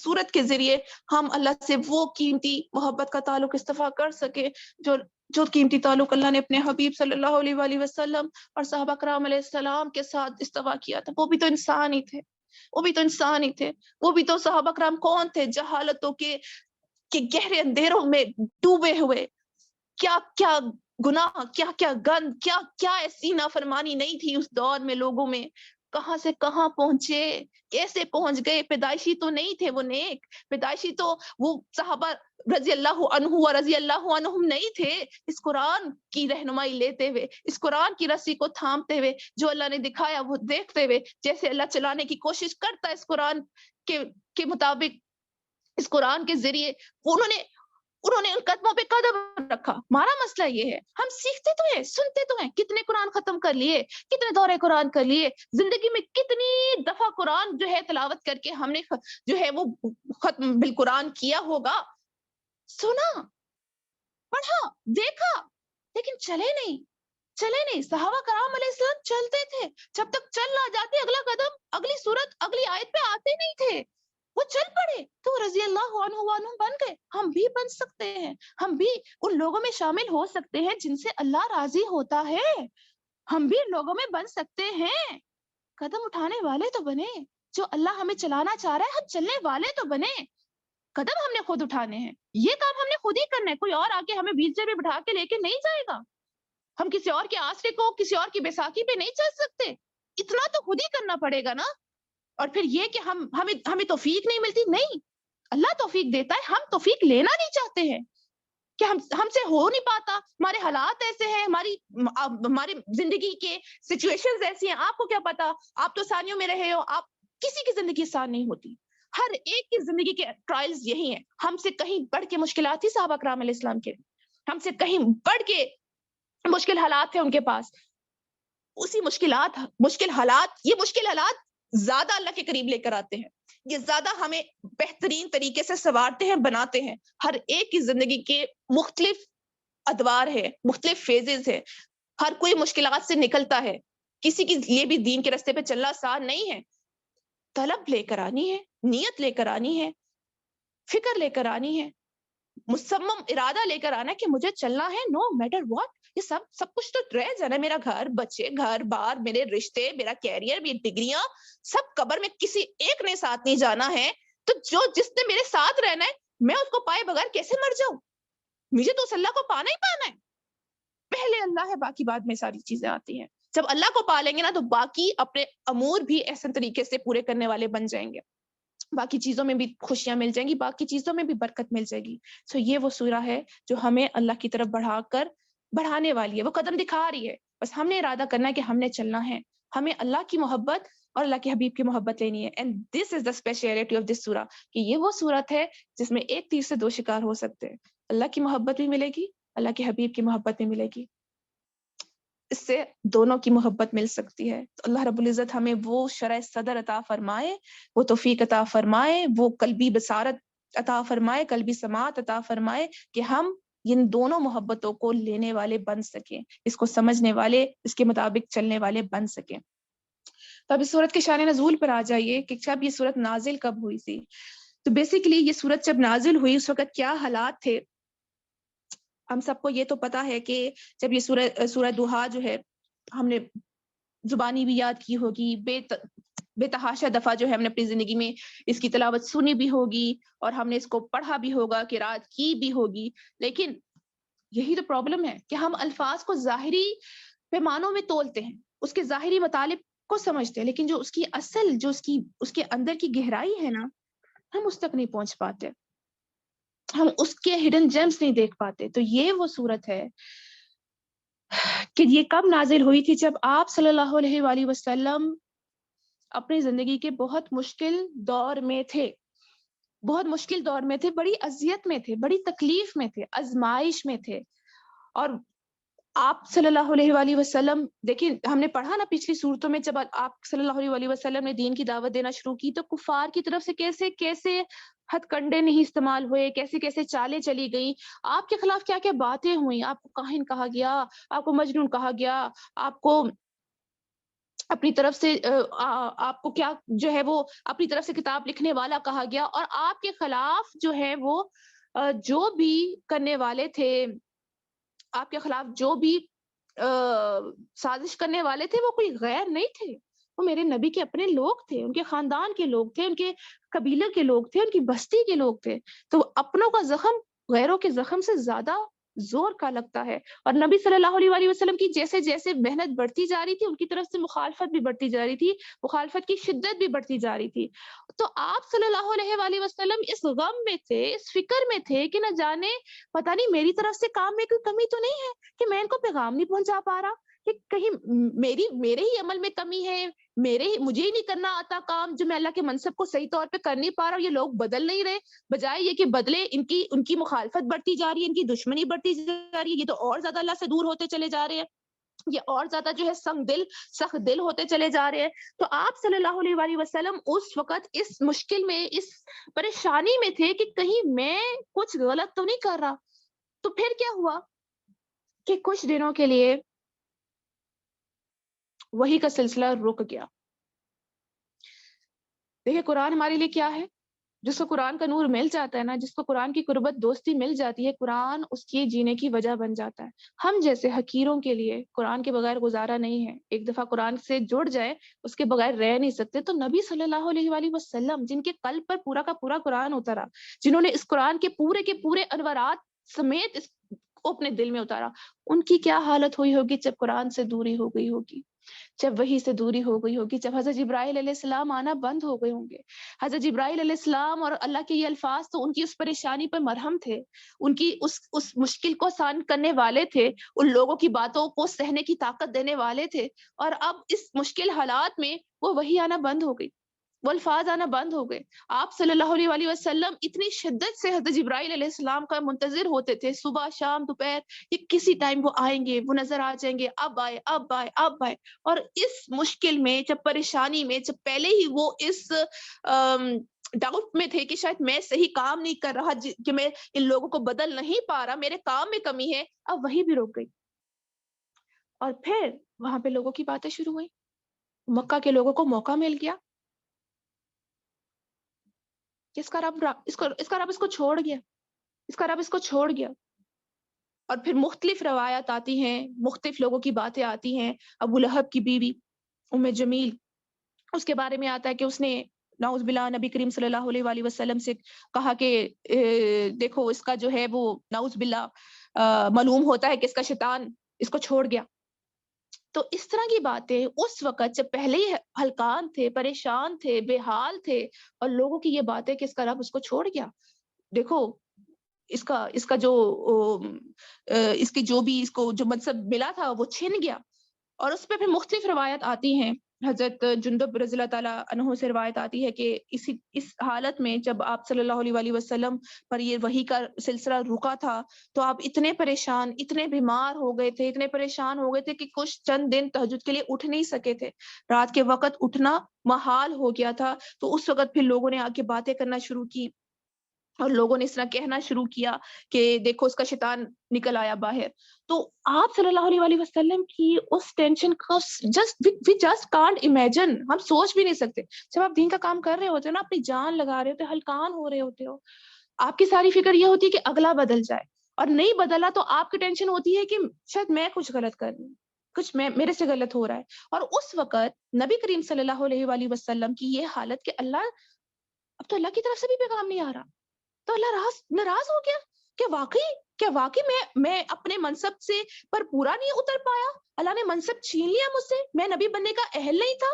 صورت کے ذریعے ہم اللہ سے وہ قیمتی محبت کا تعلق استفا کر سکے جو قیمتی تعلق اللہ نے اپنے حبیب صلی اللہ علیہ وآلہ وسلم اور صحابہ کرام علیہ السلام کے ساتھ استفا کیا تھا. وہ بھی تو انسان ہی تھے, وہ بھی تو صحابہ کرام کون تھے, جہالتوں کے گہرے اندھیروں میں ڈوبے ہوئے, کیا کیا گناہ, کیا کیا گند, کیا ایسی نافرمانی نہیں تھی اس دور میں لوگوں میں, کہاں سے کہاں پہنچے, کیسے پہنچ گئے. پیدائشی تو نہیں تھے وہ نیک, پیدائشی تو وہ صحابہ رضی اللہ عنہ و رضی اللہ عنہم نہیں تھے. اس قرآن کی رہنمائی لیتے ہوئے, اس قرآن کی رسی کو تھامتے ہوئے, جو اللہ نے دکھایا وہ دیکھتے ہوئے, جیسے اللہ چلانے کی کوشش کرتا ہے اس قرآن کے مطابق, اس قرآن کے ذریعے انہوں نے ان قدموں پہ قدم رکھا. ہمارا مسئلہ یہ ہے, ہم سیکھتے تو ہیں, سنتے تو ہیں, کتنے قرآن ختم کر لیے, کتنے دورے قرآن کر لیے, زندگی میں کتنی دفعہ قرآن جو ہے تلاوت کر کے ہم نے جو ہے وہ ختم بالقرآن کیا ہوگا, سنا, پڑھا, دیکھا, لیکن چلے نہیں. صحابہ کرام علیہ السلام چلتے تھے, جب تک چل نہ جاتے اگلا قدم, اگلی صورت, اگلی آیت پہ آتے نہیں تھے, وہ چل پڑے تو رضی اللہ عنہ بن گئے. ہم بھی بن سکتے ہیں, ہم بھی ان لوگوں میں شامل ہو سکتے ہیں جن سے اللہ راضی ہوتا ہے, ہم بھی لوگوں میں بن سکتے ہیں. قدم اٹھانے والے تو بنے, جو اللہ ہمیں چلانا چاہ رہا ہے ہم چلنے والے تو بنے. قدم ہم نے خود اٹھانے ہیں, یہ کام ہم نے خود ہی کرنا ہے, کوئی اور آ کے ہمیں بیچ پہ بٹھا کے لے کے نہیں جائے گا. ہم کسی اور کے آسرے کو, کسی اور کی بیساکھی پہ نہیں چل سکتے, اتنا تو خود ہی کرنا پڑے گا نا. اور پھر یہ کہ ہمیں توفیق نہیں ملتی, نہیں, اللہ توفیق دیتا ہے, ہم توفیق لینا نہیں چاہتے ہیں کہ ہم سے ہو نہیں پاتا, ہمارے حالات ایسے ہیں, ہماری زندگی کے سچویشنز ایسی ہیں. آپ کو کیا پتا, آپ تو ثانیوں میں رہے ہو, آپ کسی کی زندگی آسان نہیں ہوتی, ہر ایک کی زندگی کے ٹرائلز یہی ہیں. ہم سے کہیں بڑھ کے مشکلات تھی صحابہ کرام علیہ السلام کے, ہم سے کہیں بڑھ کے مشکل حالات تھے ان کے پاس. اسی مشکل حالات زیادہ اللہ کے قریب لے کر آتے ہیں, یہ زیادہ ہمیں بہترین طریقے سے سنوارتے ہیں, بناتے ہیں. ہر ایک کی زندگی کے مختلف ادوار ہے, مختلف فیزز ہے, ہر کوئی مشکلات سے نکلتا ہے. کسی کے لیے بھی دین کے راستے پہ چلنا آسان نہیں ہے. طلب لے کر آنی ہے, نیت لے کر آنی ہے, فکر لے کر آنی ہے, مصمم ارادہ لے کر آنا کہ مجھے چلنا ہے, نو میٹر واٹ. یہ سب کچھ تو رہ جانا, میرا گھر, بچے, گھر بار, میرے رشتے, میرا کیریئر, میری ڈگریاں, سب قبر میں کسی ایک نے ساتھ نہیں جانا ہے. تو جس نے میرے ساتھ رہنا ہے, میں اس کو پائے بغیر کیسے مر جاؤں؟ مجھے تو اس اللہ کو پانا ہی پانا ہے. پہلے اللہ ہے, باقی بعد میں ساری چیزیں آتی ہیں. جب اللہ کو پا لیں گے نا تو باقی اپنے امور بھی ایسے طریقے سے پورے کرنے والے بن جائیں گے, باقی چیزوں میں بھی خوشیاں مل جائیں گی, باقی چیزوں میں بھی برکت مل جائے گی. سو یہ وہ سورہ ہے جو ہمیں اللہ کی طرف بڑھانے والی ہے, وہ قدم دکھا رہی ہے. بس ہم نے ارادہ کرنا ہے کہ ہم نے چلنا ہے, ہمیں اللہ کی محبت اور اللہ کے حبیب کی محبت لینی ہے. And this is the speciality of this سورہ, کہ یہ وہ سورت ہے جس میں ایک تیر سے دو شکار ہو سکتے ہیں. اللہ کی محبت بھی ملے گی, اللہ کے حبیب کی محبت بھی ملے گی, اس سے دونوں کی محبت مل سکتی ہے. تو اللہ رب العزت ہمیں وہ شرح صدر عطا فرمائے, وہ توفیق عطا فرمائے, وہ قلبی بصارت عطا فرمائے, قلبی سماعت عطا فرمائے, کہ ہم ان دونوں محبتوں کو لینے والے بن سکیں, اس کو سمجھنے والے, اس کے مطابق چلنے والے بن سکیں. تو اب اس سورت کے شان نزول پر آ جائیے کہ جب یہ سورت نازل کب ہوئی تھی. تو بیسیکلی یہ سورت جب نازل ہوئی اس وقت کیا حالات تھے, ہم سب کو یہ تو پتا ہے کہ جب یہ سورہ دوحا جو ہے ہم نے زبانی بھی یاد کی ہوگی, بے تحاشا دفعہ جو ہے ہم نے اپنی زندگی میں اس کی تلاوت سنی بھی ہوگی, اور ہم نے اس کو پڑھا بھی ہوگا, قرات کی بھی ہوگی. لیکن یہی تو پرابلم ہے کہ ہم الفاظ کو ظاہری پیمانوں میں تولتے ہیں, اس کے ظاہری مطالب کو سمجھتے ہیں, لیکن جو اس کی اصل, جو اس کے اندر کی گہرائی ہے نا, ہم اس تک نہیں پہنچ پاتے, ہم اس کے ہڈن جیمز نہیں دیکھ پاتے. تو یہ وہ صورت ہے کہ یہ کب نازل ہوئی تھی, جب آپ صلی اللہ علیہ وآلہ وسلم اپنی زندگی کے بہت مشکل دور میں تھے, بہت مشکل دور میں تھے، بڑی اذیت میں تھے، بڑی تکلیف میں تھے، آزمائش میں تھے. اور آپ صلی اللہ علیہ وآلہ وسلم دیکھیں، ہم نے پڑھا نا پچھلی صورتوں میں، جب آپ صلی اللہ علیہ وآلہ وسلم نے دین کی دعوت دینا شروع کی تو کفار کی طرف سے کیسے کیسے ہتھ کنڈے نہیں استعمال ہوئے، کیسے کیسے چالیں چلی گئیں، آپ کے خلاف کیا کیا باتیں ہوئیں. آپ کو کاہن کہا گیا، آپ کو مجنون کہا گیا، آپ کو اپنی طرف سے آپ کو کیا جو ہے وہ اپنی طرف سے کتاب لکھنے والا کہا گیا، اور آپ کے خلاف جو ہے وہ جو بھی کرنے والے تھے، آپ کے خلاف جو بھی سازش کرنے والے تھے وہ کوئی غیر نہیں تھے، وہ میرے نبی کے اپنے لوگ تھے، ان کے خاندان کے لوگ تھے، ان کے قبیلے کے لوگ تھے، ان کی بستی کے لوگ تھے. تو اپنوں کا زخم غیروں کے زخم سے زیادہ زور کا لگتا ہے. اور نبی صلی اللہ علیہ وآلہ وسلم کی جیسے جیسے محنت بڑھتی جا رہی تھی، ان کی طرف سے مخالفت بھی بڑھتی جا رہی تھی، مخالفت کی شدت بھی بڑھتی جا رہی تھی. تو آپ صلی اللہ علیہ وآلہ وسلم اس غم میں تھے، اس فکر میں تھے کہ نہ جانے پتہ نہیں میری طرف سے کام میں کوئی کمی تو نہیں ہے کہ میں ان کو پیغام نہیں پہنچا پا رہا، کہ کہیں میرے ہی عمل میں کمی ہے، مجھے ہی نہیں کرنا آتا کام جو میں اللہ کے منصب کو صحیح طور پہ کر نہیں پا رہا. یہ لوگ بدل نہیں رہے، بجائے یہ کہ بدلے، ان کی مخالفت بڑھتی جا رہی ہے، ان کی دشمنی بڑھتی جا رہی ہے، یہ تو اور زیادہ اللہ سے دور ہوتے چلے جا رہے ہیں، یہ اور زیادہ جو ہے سخت دل ہوتے چلے جا رہے ہیں. تو آپ صلی اللہ علیہ وآلہ وسلم اس وقت اس مشکل میں، اس پریشانی میں تھے کہ کہیں میں کچھ غلط تو نہیں کر رہا. تو پھر کیا ہوا کہ کچھ دنوں کے لیے وحی کا سلسلہ رک گیا. دیکھیں قرآن ہمارے لیے کیا ہے، جس کو قرآن کا نور مل جاتا ہے نا، جس کو قرآن کی قربت دوستی مل جاتی ہے، قرآن اس کی جینے کی وجہ بن جاتا ہے. ہم جیسے حقیروں کے لیے قرآن کے بغیر گزارا نہیں ہے. ایک دفعہ قرآن سے جڑ جائے اس کے بغیر رہ نہیں سکتے. تو نبی صلی اللہ علیہ وآلہ وسلم جن کے قلب پر پورا کا پورا قرآن اترا، جنہوں نے اس قرآن کے پورے انوارات سمیت اس کو اپنے دل میں اتارا، ان کی کیا حالت ہوئی ہوگی جب قرآن سے دوری ہو گئی ہوگی، جب وحی سے دوری ہو گئی ہوگی، جب حضرت جبرائیل علیہ السلام آنا بند ہو گئے ہوں گے. حضرت جبرائیل علیہ السلام اور اللہ کے یہ الفاظ تو ان کی اس پریشانی پر مرہم تھے، ان کی اس مشکل کو آسان کرنے والے تھے، ان لوگوں کی باتوں کو سہنے کی طاقت دینے والے تھے. اور اب اس مشکل حالات میں وہ وحی آنا بند ہو گئی، وہ الفاظ آنا بند ہو گئے. آپ صلی اللہ علیہ وآلہ وسلم اتنی شدت سے حضرت جبرائیل علیہ السلام کا منتظر ہوتے تھے، صبح شام دوپہر، یہ کسی ٹائم وہ آئیں گے، وہ نظر آ جائیں گے، اب آئے اب آئے اب آئے. اور اس مشکل میں، جب پریشانی میں، جب پہلے ہی وہ اس ڈاؤٹ میں تھے کہ شاید میں صحیح کام نہیں کر رہا، کہ میں ان لوگوں کو بدل نہیں پا رہا، میرے کام میں کمی ہے، اب وہی بھی رک گئی. اور پھر وہاں پہ لوگوں کی باتیں شروع ہوئی، مکہ کے لوگوں کو موقع مل گیا، اس کا رب اس کو چھوڑ گیا، اس کا رب اس کو چھوڑ گیا. اور پھر مختلف روایات آتی ہیں، مختلف لوگوں کی باتیں آتی ہیں. ابو لہب کی بیوی ام جمیل، اس کے بارے میں آتا ہے کہ اس نے نعوذ باللہ نبی کریم صلی اللہ علیہ وآلہ وسلم سے کہا کہ دیکھو اس کا جو ہے وہ نعوذ باللہ معلوم ہوتا ہے کہ اس کا شیطان اس کو چھوڑ گیا. تو اس طرح کی باتیں اس وقت جب پہلے ہی ہلکان تھے، پریشان تھے، بے حال تھے، اور لوگوں کی یہ باتیں کہ اس کا رب اس کو چھوڑ گیا، دیکھو اس کا جو اس کی جو بھی اس کو جو منصب ملا تھا وہ چھن گیا. اور اس پہ پھر مختلف روایت آتی ہیں. حضرت جندب رضی اللہ تعالیٰ عنہ سے روایت آتی ہے کہ اس حالت میں جب آپ صلی اللہ علیہ وآلہ وسلم پر یہ وحی کا سلسلہ رکا تھا تو آپ اتنے پریشان، اتنے بیمار ہو گئے تھے، اتنے پریشان ہو گئے تھے کہ کچھ چند دن تہجد کے لیے اٹھ نہیں سکے تھے، رات کے وقت اٹھنا محال ہو گیا تھا. تو اس وقت پھر لوگوں نے آ کے باتیں کرنا شروع کی، اور لوگوں نے اس طرح کہنا شروع کیا کہ دیکھو اس کا شیطان نکل آیا باہر. تو آپ صلی اللہ علیہ وآلہ وسلم کی اس ٹینشن کو we just can't imagine، ہم سوچ بھی نہیں سکتے. جب آپ دین کا کام کر رہے ہوتے ہو نا، اپنی جان لگا رہے ہوتے، ہلکان ہو رہے ہوتے ہو، آپ کی ساری فکر یہ ہوتی ہے کہ اگلا بدل جائے، اور نہیں بدلا تو آپ کی ٹینشن ہوتی ہے کہ شاید میں کچھ غلط کر رہی ہوں، کچھ میرے سے غلط ہو رہا ہے. اور اس وقت نبی کریم صلی اللہ علیہ وآلہ وسلم کی یہ حالت کہ اللہ، اب تو اللہ کی طرف سے بھی پیغام نہیں آ رہا، تو اللہ ناراض ہو گیا کہ واقعی میں اپنے منصب سے پر پورا نہیں اتر پایا، اللہ نے منصب چھین لیا مجھ سے، میں نبی بننے کا اہل نہیں تھا،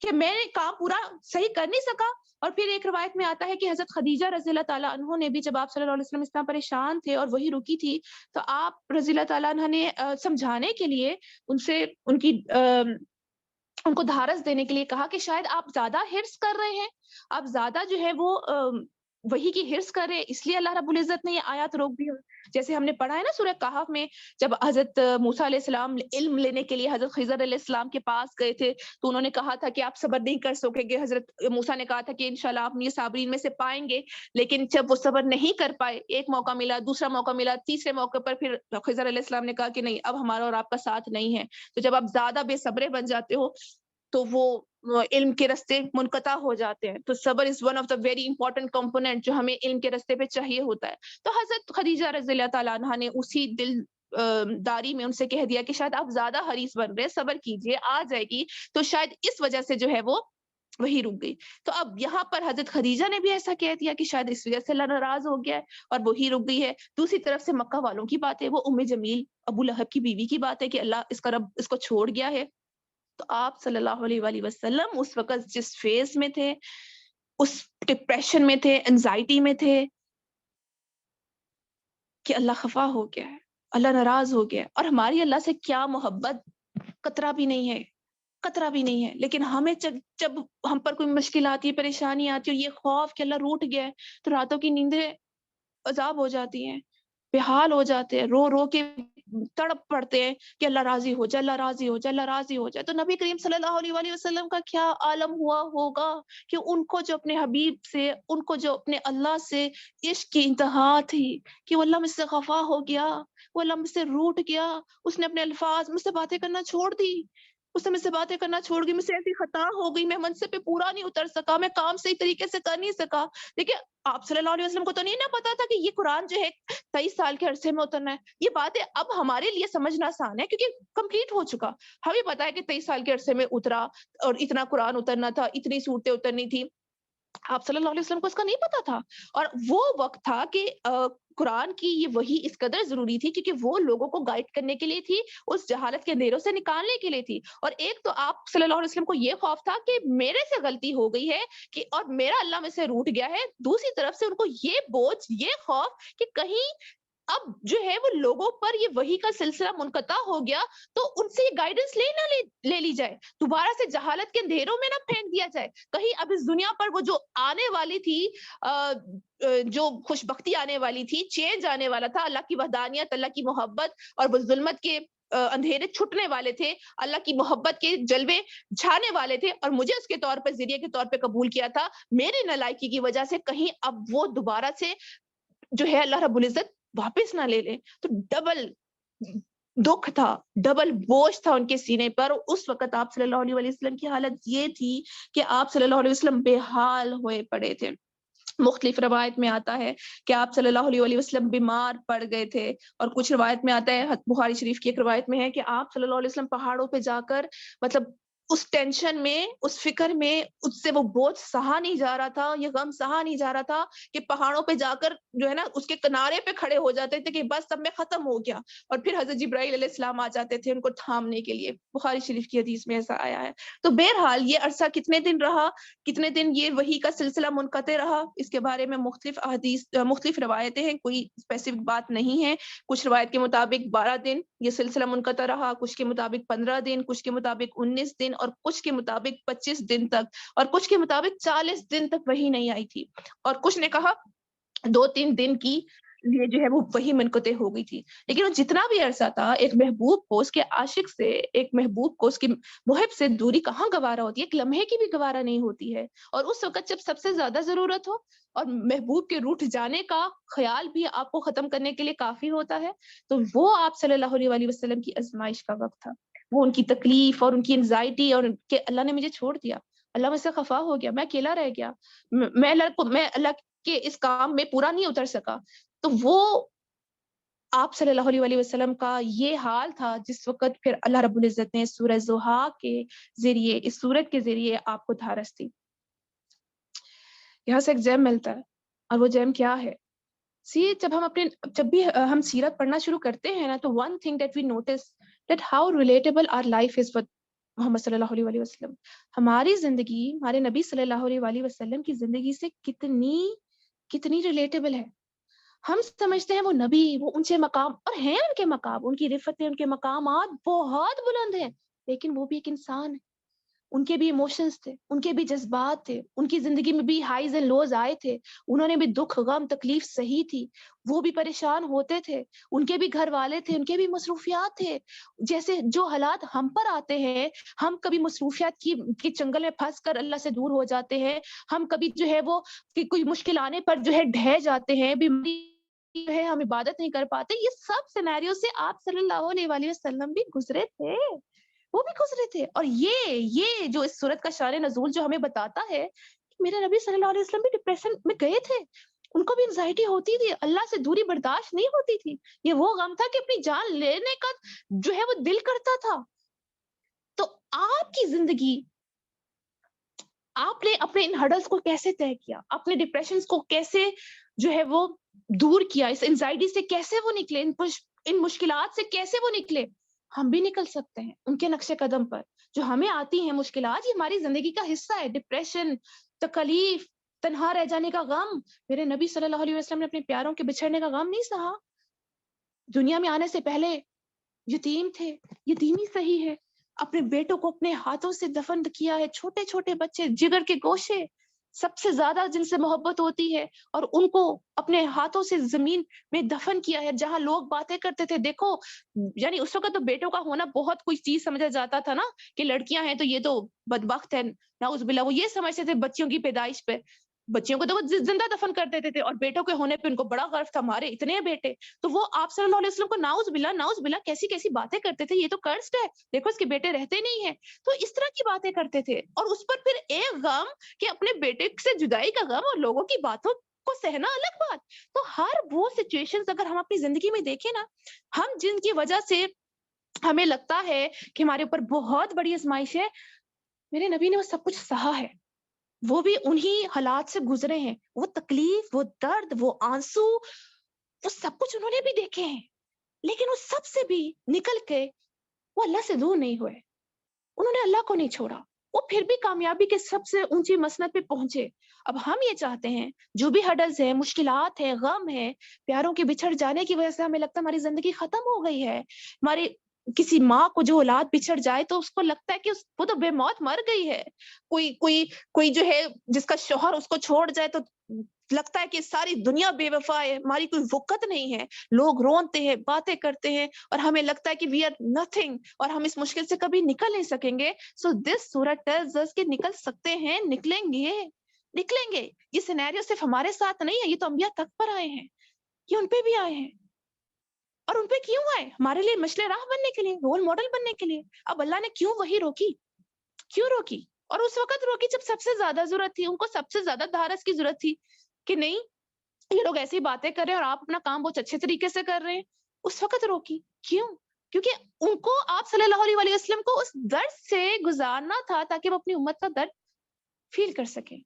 کہ میں کام پورا صحیح کر نہیں سکا. اور پھر ایک روایت میں آتا ہے کہ حضرت خدیجہ رضی اللہ تعالیٰ عنہ نے بھی جب آپ صلی اللہ علیہ وسلم اس طرح پریشان تھے اور وہی رکی تھی، تو آپ رضی اللہ تعالیٰ عنہ نے سمجھانے کے لیے ان کو دھارس دینے کے لیے کہا کہ شاید آپ زیادہ حرص کر رہے ہیں، آپ زیادہ جو ہے وہ وہی کی حرص کر رہے, اس لیے اللہ رب العزت نے یہ آیات روک دی. جیسے ہم نے پڑھا ہے نا سورہ کہف میں, جب حضرت موسیٰ علیہ السلام علم لینے کے لیے حضرت خضر علیہ السلام کے پاس گئے تھے, تو انہوں نے کہا تھا کہ آپ صبر نہیں کر سکیں گے. حضرت موسیٰ نے کہا تھا کہ انشاءاللہ آپ یہ صابرین میں سے پائیں گے. لیکن جب وہ صبر نہیں کر پائے, ایک موقع ملا, دوسرا موقع ملا, تیسرے موقع پر پھر خضر علیہ السلام نے کہا کہ نہیں, اب ہمارا اور آپ کا ساتھ نہیں ہے. تو جب آپ زیادہ بے صبرے بن جاتے ہو تو وہ علم کے راستے منقطع ہو جاتے ہیں. تو صبر is one of the very important component جو ہمیں علم کے راستے پہ چاہیے ہوتا ہے. تو حضرت خدیجہ رضی اللہ تعالیٰ عنہا نے اسی دل داری میں ان سے کہہ دیا کہ شاید آپ زیادہ حریص بن رہے, صبر کیجئے, آ جائے گی. تو شاید اس وجہ سے جو ہے وہ وہی رک گئی. تو اب یہاں پر حضرت خدیجہ نے بھی ایسا کہہ دیا کہ شاید اس وجہ سے اللہ ناراض ہو گیا ہے اور وہی رک گئی ہے. دوسری طرف سے مکہ والوں کی بات ہے, وہ ام جمیل ابو لہب کی بیوی کی بات ہے کہ اللہ اس کا رب اس کو چھوڑ گیا ہے. تو آپ صلی اللہ علیہ وآلہ وسلم اس وقت جس فیز میں تھے, اس ڈپریشن میں تھے, انزائٹی میں تھے کہ اللہ خفا ہو گیا ہے, اللہ ناراض ہو گیا ہے. اور ہماری اللہ سے کیا محبت, قطرہ بھی نہیں ہے, قطرہ بھی نہیں ہے. لیکن ہمیں جب ہم پر کوئی مشکل آتی ہے, پریشانی آتی ہے, یہ خوف کہ اللہ روٹ گیا ہے, تو راتوں کی نیندیں عذاب ہو جاتی ہیں, بے حال ہو جاتے ہیں, رو رو کے تڑپ پڑتے ہیں کہ اللہ راضی ہو جائے, اللہ راضی ہو جائے, اللہ راضی ہو جائے. تو نبی کریم صلی اللہ علیہ وآلہ وسلم کا کیا عالم ہوا ہوگا کہ ان کو جو اپنے حبیب سے, ان کو جو اپنے اللہ سے عشق کی انتہا تھی کہ وہ اللہ مجھ سے خفا ہو گیا, وہ اللہ مجھ سے روٹ گیا, اس نے اپنے الفاظ مجھ سے باتیں کرنا چھوڑ دی, اس نے مجھ سے باتیں کرنا چھوڑ دی, مجھ سے ایسی خطا ہو گئی, میں منصب پہ پورا نہیں اتر سکا, میں کام صحیح طریقے سے کر نہیں سکا. دیکھیں آپ صلی اللہ علیہ وسلم کو تو نہیں نہ پتا تھا کہ یہ قرآن جو ہے 23 سال کے عرصے میں اترنا ہے. یہ باتیں اب ہمارے لیے سمجھنا آسان ہے کیونکہ کمپلیٹ ہو چکا. ہمیں پتا ہے کہ 23 سال کے عرصے میں اترا اور اتنا قرآن اترنا تھا, اتنی صورتیں اترنی تھی. آپ صلی اللہ علیہ وسلم کو اس کا نہیں پتا تھا. اور وہ وقت تھا کہ قرآن کی یہ وحی اس قدر ضروری تھی کیونکہ وہ لوگوں کو گائیڈ کرنے کے لیے تھی, اس جہالت کے اندھیروں سے نکالنے کے لیے تھی. اور ایک تو آپ صلی اللہ علیہ وسلم کو یہ خوف تھا کہ میرے سے غلطی ہو گئی ہے کہ اور میرا اللہ میں سے روٹ گیا ہے. دوسری طرف سے ان کو یہ بوجھ, یہ خوف کہ کہیں اب جو ہے وہ لوگوں پر یہ وحی کا سلسلہ منقطع ہو گیا تو ان سے یہ گائیڈنس لے لی جائے, دوبارہ سے جہالت کے اندھیروں میں نہ پھینک دیا جائے. کہیں اب اس دنیا پر وہ جو آنے والی تھی, جو خوش بختی آنے والی تھی, چینج آنے والا تھا, اللہ کی وحدانیت, اللہ کی محبت اور وہ ظلمت کے اندھیرے چھٹنے والے تھے, اللہ کی محبت کے جلوے جھانے والے تھے, اور مجھے اس کے طور پر ذریعے کے طور پہ قبول کیا تھا. میری نالائکی کی وجہ سے کہیں اب وہ دوبارہ سے جو ہے اللہ رب العزت واپس نہ لے لے. تو ڈبل دکھ تھا, ڈبل بوجھ تھا ان کے سینے پر. اس وقت آپ صلی اللہ علیہ وسلم کی حالت یہ تھی کہ آپ صلی اللہ علیہ وسلم بے حال ہوئے پڑے تھے. مختلف روایت میں آتا ہے کہ آپ صلی اللہ علیہ وسلم بیمار پڑ گئے تھے, اور کچھ روایت میں آتا ہے, بخاری شریف کی ایک روایت میں ہے کہ آپ صلی اللہ علیہ وسلم پہاڑوں پہ جا کر مطلب اس ٹینشن میں, اس فکر میں, اس سے وہ بوجھ سہا نہیں جا رہا تھا, یہ غم سہا نہیں جا رہا تھا کہ پہاڑوں پہ جا کر جو ہے نا اس کے کنارے پہ کھڑے ہو جاتے تھے کہ بس اب میں ختم ہو گیا, اور پھر حضرت جبرائیل علیہ السلام آ جاتے تھے ان کو تھامنے کے لیے. بخاری شریف کی حدیث میں ایسا آیا ہے. تو بہرحال یہ عرصہ کتنے دن رہا, کتنے دن یہ وحی کا سلسلہ منقطع رہا, اس کے بارے میں مختلف احادیث, مختلف روایتیں ہیں, کوئی اسپیسیفک بات نہیں ہے. کچھ روایت کے مطابق 12 دن یہ سلسلہ منقطع رہا, کچھ کے مطابق 15 دن, کچھ کے مطابق 19 دن, اور کچھ کے مطابق 25 دن تک, اور کچھ کے مطابق 40 دن تک وحی نہیں آئی تھی, اور کچھ نے کہا 2-3 دن کی یہ جو ہے وہ وہی منقطع ہو گئی تھی. لیکن وہ جتنا بھی عرصہ تھا, ایک محبوب کو اس کے عاشق سے, ایک محبوب کو اس کی محب سے دوری کہاں گوارا ہوتی ہے, ایک لمحے کی بھی گوارا نہیں ہوتی ہے. اور اس وقت جب سب سے زیادہ ضرورت ہو اور محبوب کے روٹھ جانے کا خیال بھی آپ کو ختم کرنے کے لیے کافی ہوتا ہے, تو وہ آپ صلی اللہ علیہ وسلم کی آزمائش کا وقت تھا. وہ ان کی تکلیف اور ان کی انزائٹی, اور کہ اللہ نے مجھے چھوڑ دیا, اللہ مجھ سے خفا ہو گیا, میں اکیلا رہ گیا, میں اللہ کے اس کام میں پورا نہیں اتر سکا. تو وہ آپ صلی اللہ علیہ وسلم کا یہ حال تھا جس وقت پھر اللہ رب العزت نے سورہ ضحیٰ کے ذریعے, اس سورت کے ذریعے آپ کو دھارس دی. یہاں سے ایک جیم ملتا ہے, اور وہ جیم کیا ہے؟ جب بھی ہم سیرت پڑھنا شروع کرتے ہیں نا, تو one thing that we notice that how relatable our life is with محمد صلی اللہ علیہ وسلم. ہماری زندگی ہمارے نبی صلی اللہ علیہ وسلم کی زندگی سے کتنی ریلیٹیبل ہے. ہم سمجھتے ہیں وہ نبی, وہ اونچے مقام, اور ہیں ان کے مقام, ان کی رفتیں, ان کے مقامات بہت بلند ہیں, لیکن وہ بھی ایک انسان ہے, ان کے بھی ایموشنز تھے, ان کے بھی جذبات تھے, ان کی زندگی میں بھی ہائیز اینڈ لوز آئے تھے, انہوں نے بھی دکھ غم تکلیف سہی تھی, وہ بھی پریشان ہوتے تھے, ان کے بھی گھر والے تھے, ان کے بھی مصروفیات تھے. جیسے جو حالات ہم پر آتے ہیں, ہم کبھی مصروفیات کی چنگل میں پھنس کر اللہ سے دور ہو جاتے ہیں, ہم کبھی جو ہے وہ کوئی مشکل آنے پر جو ہے ڈھہ جاتے ہیں, بیماری ہے ہم عبادت نہیں کر پاتے. یہ سب سینیریو سے آپ صلی اللہ علیہ وآلہ وسلم بھی گزرے تھے, وہ بھی گزرے تھے. اور یہ جو اس سورت کا شان نزول جو ہمیں بتاتا ہے کہ میرے نبی صلی اللہ علیہ وسلم بھی ڈپریشن میں گئے تھے, ان کو بھی انزائٹی ہوتی تھی, اللہ سے دوری برداشت نہیں ہوتی تھی. یہ وہ غم تھا کہ اپنی جان لینے کا جو ہے وہ دل کرتا تھا. تو آپ کی زندگی, آپ نے اپنے ان ہرڈلز کو کیسے طے کیا, اپنے ڈپریشنز کو کیسے جو ہے وہ دور کیا, اس انزائٹی سے کیسے وہ نکلے, ان مشکلات سے کیسے وہ نکلے. ہم بھی نکل سکتے ہیں ان کے نقش قدم پر. جو ہمیں آتی ہیں مشکلات, یہ ہماری زندگی کا حصہ ہے. ڈپریشن, تکلیف, تنہا رہ جانے کا غم, میرے نبی صلی اللہ علیہ وسلم نے اپنے پیاروں کے بچھڑنے کا غم نہیں سہا. دنیا میں آنے سے پہلے یتیم تھے, یتیمی صحیح ہے, اپنے بیٹوں کو اپنے ہاتھوں سے دفن کیا ہے. چھوٹے چھوٹے بچے, جگر کے گوشے, سب سے زیادہ جن سے محبت ہوتی ہے, اور ان کو اپنے ہاتھوں سے زمین میں دفن کیا ہے. جہاں لوگ باتیں کرتے تھے, دیکھو یعنی اس وقت تو بیٹوں کا ہونا بہت کوئی چیز سمجھا جاتا تھا نا, کہ لڑکیاں ہیں تو یہ تو بدبخت ہے, نعوذ باللہ, وہ یہ سمجھتے تھے بچیوں کی پیدائش پہ. بچیوں کو تو وہ زندہ دفن کر دیتے تھے, اور بیٹوں کے ہونے پہ ان کو بڑا غرض تھا, ہمارے اتنے بیٹے. تو وہ آپ صلی اللہ علیہ وسلم کو نعوذ باللہ کیسی کیسی باتیں کرتے تھے, یہ تو کرسڈ ہے, دیکھو اس کے بیٹے رہتے نہیں ہیں. تو اس طرح کی باتیں کرتے تھے, اور اس پر پھر ایک غم کہ اپنے بیٹے سے جدائی کا غم, اور لوگوں کی باتوں کو سہنا الگ بات. تو ہر وہ سچویشنز اگر ہم اپنی زندگی میں دیکھیں نا, ہم جن کی وجہ سے ہمیں لگتا ہے کہ ہمارے اوپر بہت بڑی آزمائش ہے, میرے نبی نے وہ سب کچھ سہا ہے. وہ بھی انہی حالات سے گزرے ہیں, وہ تکلیف, وہ درد, وہ آنسو, وہ سب کچھ انہوں نے بھی دیکھے ہیں. لیکن وہ سب سے بھی نکل کے وہ اللہ سے دور نہیں ہوئے, انہوں نے اللہ کو نہیں چھوڑا, وہ پھر بھی کامیابی کے سب سے اونچی مسند پہ پہنچے. اب ہم یہ چاہتے ہیں, جو بھی ہڈلز ہیں, مشکلات ہیں, غم ہے, پیاروں کے بچھڑ جانے کی وجہ سے ہمیں لگتا ہے ہماری زندگی ختم ہو گئی ہے, ہماری کسی ماں کو جو اولاد بچھڑ جائے تو اس کو لگتا ہے کہ وہ تو بے موت مر گئی ہے. کوئی جو ہے جس کا شوہر اس کو چھوڑ جائے تو لگتا ہے کہ ساری دنیا بے وفا ہے, ہماری کوئی وقت نہیں ہے. لوگ رونتے ہیں, باتیں کرتے ہیں, اور ہمیں لگتا ہے کہ وی آر نتھنگ, اور ہم اس مشکل سے کبھی نکل نہیں سکیں گے. سو دس سورت ٹیلز اس کہ نکل سکتے ہیں, نکلیں گے. یہ سینیریو صرف ہمارے ساتھ نہیں ہے, یہ تو انبیاء تک پر آئے ہیں, یہ ان پہ بھی آئے ہیں. اور ان پہ کیوں آئے؟ ہمارے لیے مشعل راہ بننے کے لیے, رول ماڈل بننے کے لیے. اب اللہ نے کیوں وہی روکی, کیوں روکی؟ اور اس وقت روکی جب سب سے زیادہ ضرورت تھی, ان کو سب سے زیادہ دھارس کی ضرورت تھی کہ نہیں یہ لوگ ایسی باتیں کر رہے ہیں اور آپ اپنا کام بہت اچھے طریقے سے کر رہے ہیں. اس وقت روکی. کیوں؟ کیونکہ ان کو آپ صلی اللہ علیہ وسلم کو اس درد سے گزارنا تھا تاکہ وہ اپنی امت کا درد فیل کر سکیں.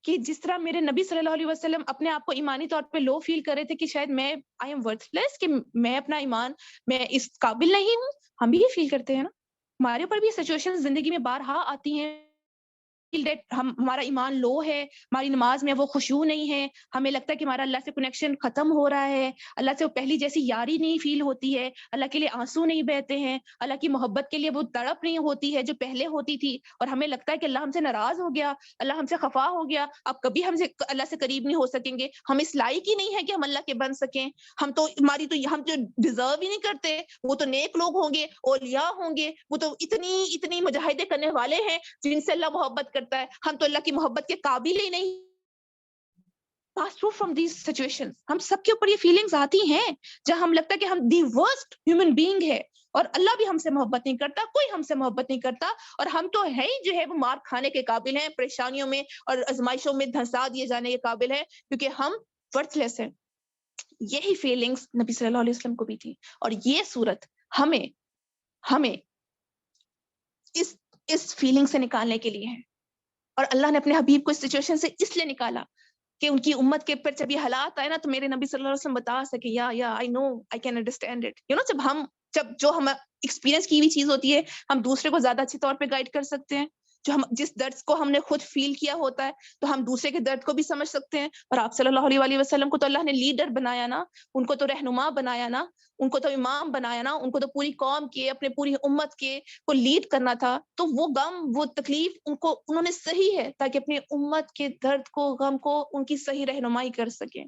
کہ جس طرح میرے نبی صلی اللہ علیہ وسلم اپنے آپ کو ایمانی طور پہ لو فیل کر رہے تھے کہ شاید میں آئی ایم ورتھ لیس, کہ میں اپنا ایمان میں اس قابل نہیں ہوں, ہم بھی یہ فیل کرتے ہیں نا. ہمارے اوپر بھی سچویشن زندگی میں بارہا آتی ہیں, ہمارا ایمان لو ہے, ہماری نماز میں وہ خشوع نہیں ہے, ہمیں لگتا ہے کہ ہمارا اللہ سے کنیکشن ختم ہو رہا ہے, اللہ سے وہ پہلی جیسی یاری نہیں فیل ہوتی ہے, اللہ کے لیے آنسو نہیں بہتے ہیں, اللہ کی محبت کے لیے وہ تڑپ نہیں ہوتی ہے جو پہلے ہوتی تھی, اور ہمیں لگتا ہے کہ اللہ ہم سے ناراض ہو گیا, اللہ ہم سے خفا ہو گیا, اب کبھی ہم سے اللہ سے قریب نہیں ہو سکیں گے, ہم اس لائق ہی نہیں ہے کہ ہم اللہ کے بن سکیں, ہم تو ہم جو ڈیزرو ہی نہیں کرتے, وہ تو نیک لوگ ہوں گے, اولیاء ہوں گے, وہ تو اتنی مجاہدے کرنے والے ہیں جن سے اللہ محبت کرتا ہے, ہم تو اللہ کی محبت کے قابل ہی نہیں. Pass through from these situations. ہم سب کے اوپر یہ فیلنگز آتی ہیں جہاں ہم لگتا ہے کہ ہم دی ورسٹ ہیومن بینگ ہے, اور اللہ بھی ہم سے محبت نہیں کرتا, کوئی ہم سے محبت نہیں کرتا, اور ہم تو ہے ہی جو ہے وہ مار کھانے کے قابل ہیں, پریشانیوں میں اور آزمائشوں میں دھنسا دیے جانے کے قابل ہیں, کیونکہ ہم ورتھ لیس ہیں. یہی فیلنگز نبی صلی اللہ علیہ وسلم کو بھی تھی, اور یہ صورت ہمیں اس فیلنگ سے نکالنے کے لیے ہے. اور اللہ نے اپنے حبیب کو اس سچویشن سے اس لیے نکالا کہ ان کی امت کے پر جب یہ حالات آئے نا تو میرے نبی صلی اللہ علیہ وسلم بتا سکے, یا I know, I can understand it. جب جو ہم ایکسپیرینس کی ہوئی چیز ہوتی ہے ہم دوسرے کو زیادہ اچھے طور پہ گائیڈ کر سکتے ہیں. جو ہم جس درد کو ہم نے خود فیل کیا ہوتا ہے تو ہم دوسرے کے درد کو بھی سمجھ سکتے ہیں. اور آپ صلی اللہ علیہ وآلہ وسلم کو تو اللہ نے لیڈر بنایا نا, ان کو تو رہنما بنایا نا, ان کو تو امام بنایا نا, ان کو تو پوری قوم کے, اپنے پوری امت کے کو لیڈ کرنا تھا. تو وہ غم, وہ تکلیف انہوں نے صحیح ہے تاکہ اپنی امت کے درد کو, غم کو, ان کی صحیح رہنمائی کر سکیں.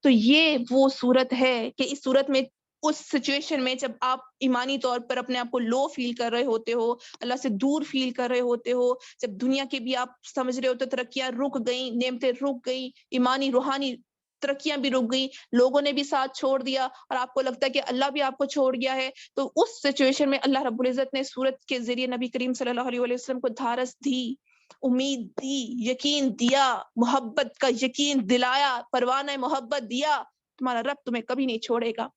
تو یہ وہ صورت ہے کہ اس صورت میں, اس سچویشن میں جب آپ ایمانی طور پر اپنے آپ کو لو فیل کر رہے ہوتے ہو, اللہ سے دور فیل کر رہے ہوتے ہو, جب دنیا کے بھی آپ سمجھ رہے ہوتے ترقیاں رک گئیں, نعمتیں رک گئی, ایمانی روحانی ترقیاں بھی رک گئی, لوگوں نے بھی ساتھ چھوڑ دیا اور آپ کو لگتا ہے کہ اللہ بھی آپ کو چھوڑ گیا ہے, تو اس سچویشن میں اللہ رب العزت نے سورت کے ذریعے نبی کریم صلی اللہ علیہ وسلم کو دھارس دی, امید دی, یقین دیا, محبت کا یقین دلایا, پروانہ محبت دیا, تمہارا رب تمہیں کبھی نہیں چھوڑے گا.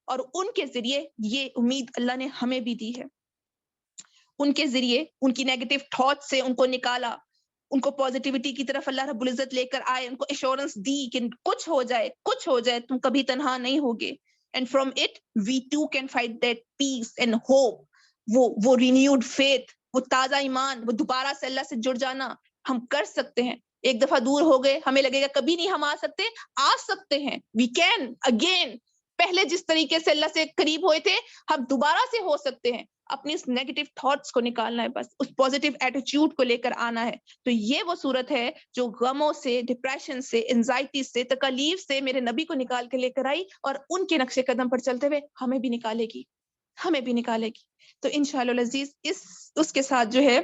اور ان کے ذریعے یہ امید اللہ نے ہمیں بھی دی ہے. ان کے ذریعے ان کی نیگیٹو تھاٹ سے ان کو نکالا, ان کو پازیٹیوٹی کی طرف اللہ رب العزت لے کر آئے, ان کو ایشورنس دی کہ کچھ ہو جائے تم کبھی تنہا نہیں ہوگے. And from it we too can fight that peace and hope, وہ رینیوڈ فیتھ, وہ تازہ ایمان, وہ دوبارہ سے اللہ سے جڑ جانا ہم کر سکتے ہیں. ایک دفعہ دور ہو گئے, ہمیں لگے گا کبھی نہیں ہم آ سکتے ہیں. وی کین اگین, پہلے جس طریقے سے اللہ سے قریب ہوئے تھے ہم دوبارہ سے ہو سکتے ہیں. اپنی اس نیگیٹو تھاٹس کو نکالنا ہے, بس اس پازیٹیو ایٹیٹیوڈ کو لے کر آنا ہے. تو یہ وہ صورت ہے جو غموں سے, ڈپریشن سے, انزائٹی سے, تکلیف سے میرے نبی کو نکال کے لے کر آئی, اور ان کے نقش قدم پر چلتے ہوئے ہمیں بھی نکالے گی. تو انشاءاللہ العزیز اس کے ساتھ جو ہے,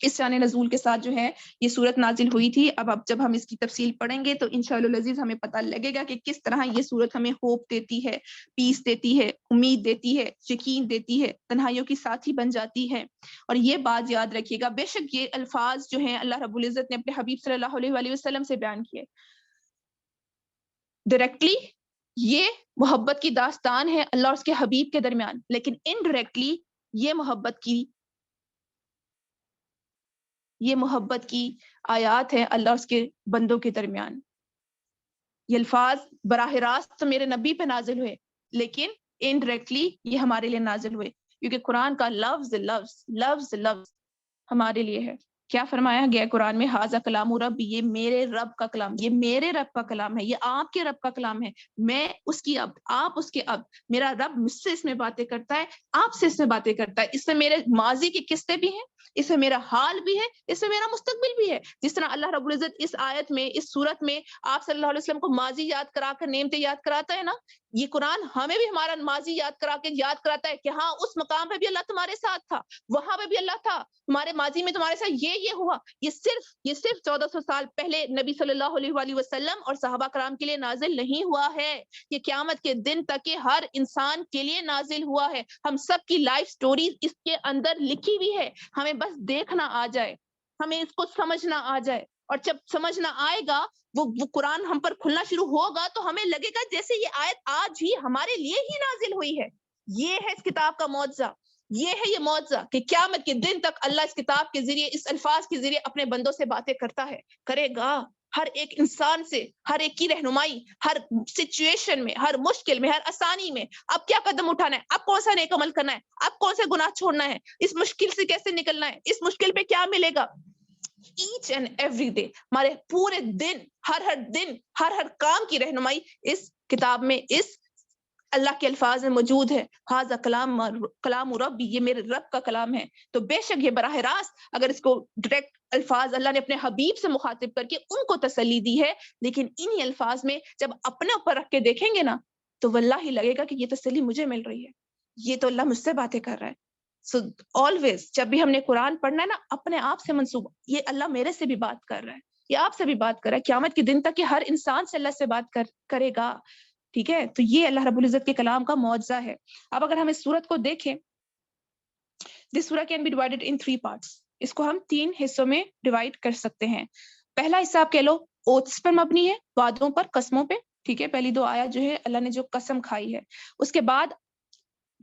اس شان نزول کے ساتھ جو ہے یہ صورت نازل ہوئی تھی. اب جب ہم اس کی تفصیل پڑھیں گے تو انشاءاللہ العزیز ہمیں پتہ لگے گا کہ کس طرح یہ صورت ہمیں ہوپ دیتی ہے, پیس دیتی ہے, امید دیتی ہے, یقین دیتی ہے, تنہائیوں کی ساتھی بن جاتی ہے. اور یہ بات یاد رکھیے گا, بے شک یہ الفاظ جو ہیں اللہ رب العزت نے اپنے حبیب صلی اللہ علیہ وآلہ وسلم سے بیان کیے. ڈائریکٹلی یہ محبت کی داستان ہے اللہ اور اس کے حبیب کے درمیان, لیکن انڈائریکٹلی یہ محبت کی آیات ہے اللہ اور اس کے بندوں کے درمیان. یہ الفاظ براہ راست تو میرے نبی پہ نازل ہوئے, لیکن انڈائریکٹلی یہ ہمارے لیے نازل ہوئے, کیونکہ قرآن کا لفظ ہمارے لیے ہے. کیا فرمایا گیا قرآن میں, ھذا کلام ربی, یہ میرے رب کا کلام, یہ میرے رب کا کلام ہے, یہ آپ کے رب کا کلام ہے. میں اس کی عبد, آپ اس کے عبد. میرا رب مجھ سے اس میں باتیں کرتا ہے, آپ سے اس میں باتیں کرتا ہے. اس میں میرے ماضی کے قصے بھی ہیں, اس میں میرا حال بھی ہے, اس میں میرا مستقبل بھی ہے. جس طرح اللہ رب العزت اس آیت میں, اس صورت میں آپ صلی اللہ علیہ وسلم کو ماضی یاد کرا کر نعمتیں یاد کراتا ہے نا, یہ قرآن ہمیں بھی ہمارا ماضی یاد کراتا ہے کہ ہاں اس مقام پہ بھی اللہ تمہارے ساتھ تھا, وہاں پہ بھی اللہ تھا, تمہارے ماضی میں تمہارے ساتھ یہ ہوا. یہ صرف 1400 سال پہلے نبی صلی اللہ علیہ وآلہ وسلم اور صحابہ کرام کے لیے نازل نہیں ہوا ہے, یہ قیامت کے دن تک کے ہر انسان کے لیے نازل ہوا ہے. ہم سب کی لائف سٹوریز اس کے اندر لکھی ہوئی ہے, ہمیں بس دیکھنا آ جائے, ہمیں اس کو سمجھنا آ جائے. اور جب سمجھنا آئے گا, وہ قرآن ہم پر کھلنا شروع ہوگا, تو ہمیں لگے گا جیسے یہ آیت آج ہی ہمارے لیے ہی نازل ہوئی ہے. یہ ہے اس کتاب کا معجزہ, یہ ہے یہ معجزہ کہ قیامت کے دن تک اللہ اس کتاب کے ذریعے, اس الفاظ کے ذریعے اپنے بندوں سے باتیں کرتا ہے, کرے گا. ہر ایک انسان سے, ہر ایک کی رہنمائی, ہر سچویشن میں, ہر مشکل میں, ہر آسانی میں. اب کیا قدم اٹھانا ہے, اب کون سا نیک عمل کرنا ہے, اب کون سے گناہ چھوڑنا ہے, اس مشکل سے کیسے نکلنا ہے, اس مشکل پہ کیا ملے گا. ایچ اینڈ ایوری ڈے, ہمارے پورے دن, ہر کام کی رہنمائی اس کتاب میں, اس اللہ کے الفاظ میں موجود ہے. ھذا کلام ربی, یہ میرے رب کا کلام ہے. تو بے شک یہ براہ راست, اگر اس کو ڈائریکٹ الفاظ اللہ نے اپنے حبیب سے مخاطب کر کے ان کو تسلی دی ہے, لیکن انہی الفاظ میں جب اپنے اوپر رکھ کے دیکھیں گے نا, تو واللہ لگے گا کہ یہ تسلی مجھے مل رہی ہے, یہ تو اللہ مجھ سے باتیں کر رہا ہے. سو آلویز جب بھی ہم نے قرآن پڑھنا ہے نا, اپنے آپ سے منسوب, یہ اللہ میرے سے بھی بات کر رہا ہے, یہ آپ سے بھی بات کر رہا ہے. قیامت کے دن تک کہ ہر انسان سے اللہ سے بات کرے گا. ٹھیک ہے, تو یہ اللہ رب العزت کے کلام کا معجزہ ہے. اب اگر ہم اس سورت کو دیکھیں, دس سورہ can be divided in 3 parts. اس کو ہم 3 حصوں میں ڈیوائیڈ کر سکتے ہیں. پہلا حصہ آپ کہہ لو اوتھس پر مبنی ہے, وعدوں پر, قسموں پہ. ٹھیک ہے, پہلی 2 آیات جو ہے اللہ نے جو قسم کھائی ہے. اس کے بعد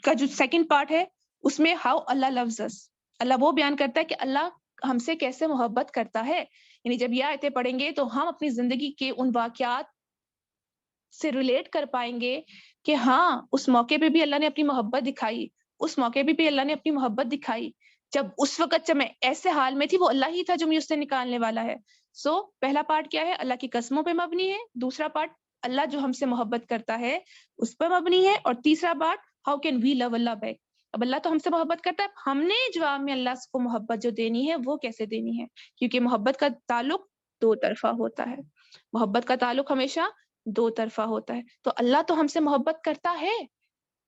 کا جو سیکنڈ پارٹ ہے, اس میں ہاؤ اللہ لوز اس, اللہ وہ بیان کرتا ہے کہ اللہ ہم سے کیسے محبت کرتا ہے. یعنی جب یہ آیتیں پڑھیں گے تو ہم اپنی زندگی کے ان واقعات سے ریلیٹ کر پائیں گے کہ ہاں اس موقع پہ بھی اللہ نے اپنی محبت دکھائی, اس موقع پہ بھی اللہ نے اپنی محبت دکھائی. جب اس وقت جب میں ایسے حال میں تھی وہ اللہ ہی تھا جو مجھے اس سے نکالنے والا ہے. سو پہلا پارٹ کیا ہے؟ اللہ کی قسموں پہ مبنی ہے. دوسرا پارٹ اللہ جو ہم سے محبت کرتا ہے اس پہ مبنی ہے. اور تیسرا part how can we love اللہ بیک. اب اللہ تو ہم سے محبت کرتا ہے, ہم نے جواب میں اللہ کو محبت جو دینی ہے وہ کیسے دینی ہے, کیونکہ محبت کا تعلق دو طرفہ ہوتا ہے. محبت کا تعلق ہمیشہ دو طرفہ ہوتا ہے. تو اللہ تو ہم سے محبت کرتا ہے,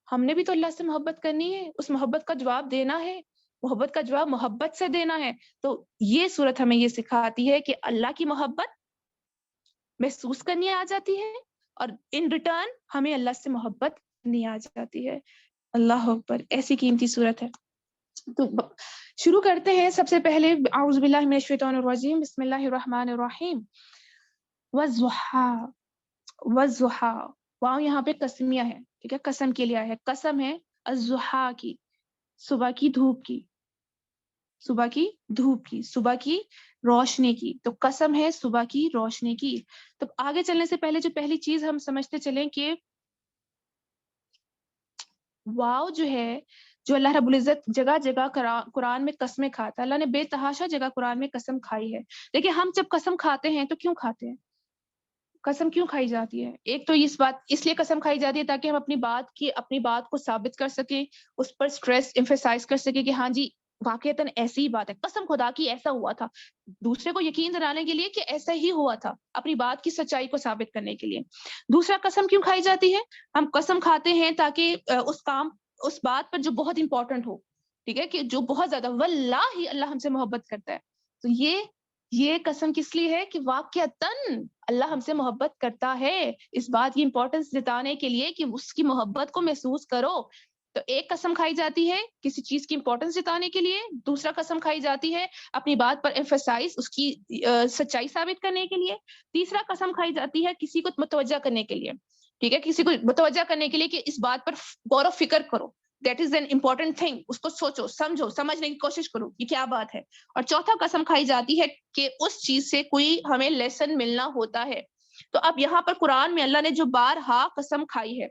ہم نے بھی تو اللہ سے محبت کرنی ہے, اس محبت کا جواب دینا ہے, محبت کا جواب محبت سے دینا ہے. تو یہ صورت ہمیں یہ سکھاتی ہے کہ اللہ کی محبت محسوس کرنی آ جاتی ہے اور ان ریٹرن ہمیں اللہ سے محبت کرنی آ جاتی ہے. اللہ اکبر, ایسی قیمتی صورت ہے. تو شروع کرتے ہیں. سب سے پہلے اعوذ باللہ من الشیطان الرجیم, بسم اللہ الرحمن الرحیم. والضحیٰ, والضحیٰ, واو یہاں پہ قسمیہ ہے, ٹھیک ہے, قسم کے لیے ہے, قسم ہے الضحیٰ کی, صبح کی دھوپ کی, صبح کی دھوپ کی, صبح کی روشنی کی. تو قسم ہے صبح کی روشنی کی. تو آگے چلنے سے پہلے جو پہلی چیز ہم سمجھتے چلیں کہ واو جو ہے, جو اللہ رب العزت جگہ جگہ قرآن میں قسمیں کھاتا ہے, اللہ نے بے تحاشا جگہ قرآن میں قسم کھائی ہے. لیکن ہم جب قسم کھاتے ہیں تو کیوں کھاتے ہیں؟ قسم کیوں کھائی جاتی ہے؟ ایک تو اس لیے قسم کھائی جاتی ہے تاکہ ہم اپنی بات کو ثابت کر سکیں, اس پر سٹریس ایمفیسائز کر سکیں کہ ہاں جی واقعتاً ایسی ہی بات ہے, قسم خدا کی ایسا ہوا تھا, دوسرے کو یقین دلانے کے لیے کہ ایسا ہی ہوا تھا, اپنی بات کی سچائی کو ثابت کرنے کے لیے. دوسرا قسم کیوں کھائی جاتی ہے؟ ہم قسم کھاتے ہیں تاکہ اس بات پر جو بہت امپورٹنٹ ہو, ٹھیک ہے, کہ جو بہت زیادہ, واللہ اللہ ہم سے محبت کرتا ہے. تو یہ قسم کس لیے ہے کہ واقعتاً اللہ ہم سے محبت کرتا ہے, اس بات کی امپورٹنس جتانے کے لیے کہ اس کی محبت کو محسوس کرو. تو ایک قسم کھائی جاتی ہے کسی چیز کی امپورٹنس جتانے کے لیے, دوسرا قسم کھائی جاتی ہے اپنی بات پر ایمفیسائز, اس کی سچائی ثابت کرنے کے لیے. تیسرا قسم کھائی جاتی ہے کسی کو متوجہ کرنے کے لیے, ٹھیک ہے, کسی کو متوجہ کرنے کے لیے کہ اس بات پر غور و فکر کرو, that is an important thing, اس کو سوچو, سمجھو, سمجھنے کی کوشش کرو یہ کیا بات ہے. اور چوتھا قسم کھائی جاتی ہے کہ اس چیز سے کوئی ہمیں لیسن ملنا ہوتا ہے. تو اب یہاں پر قرآن میں اللہ نے جو بارہا قسم کھائی ہے,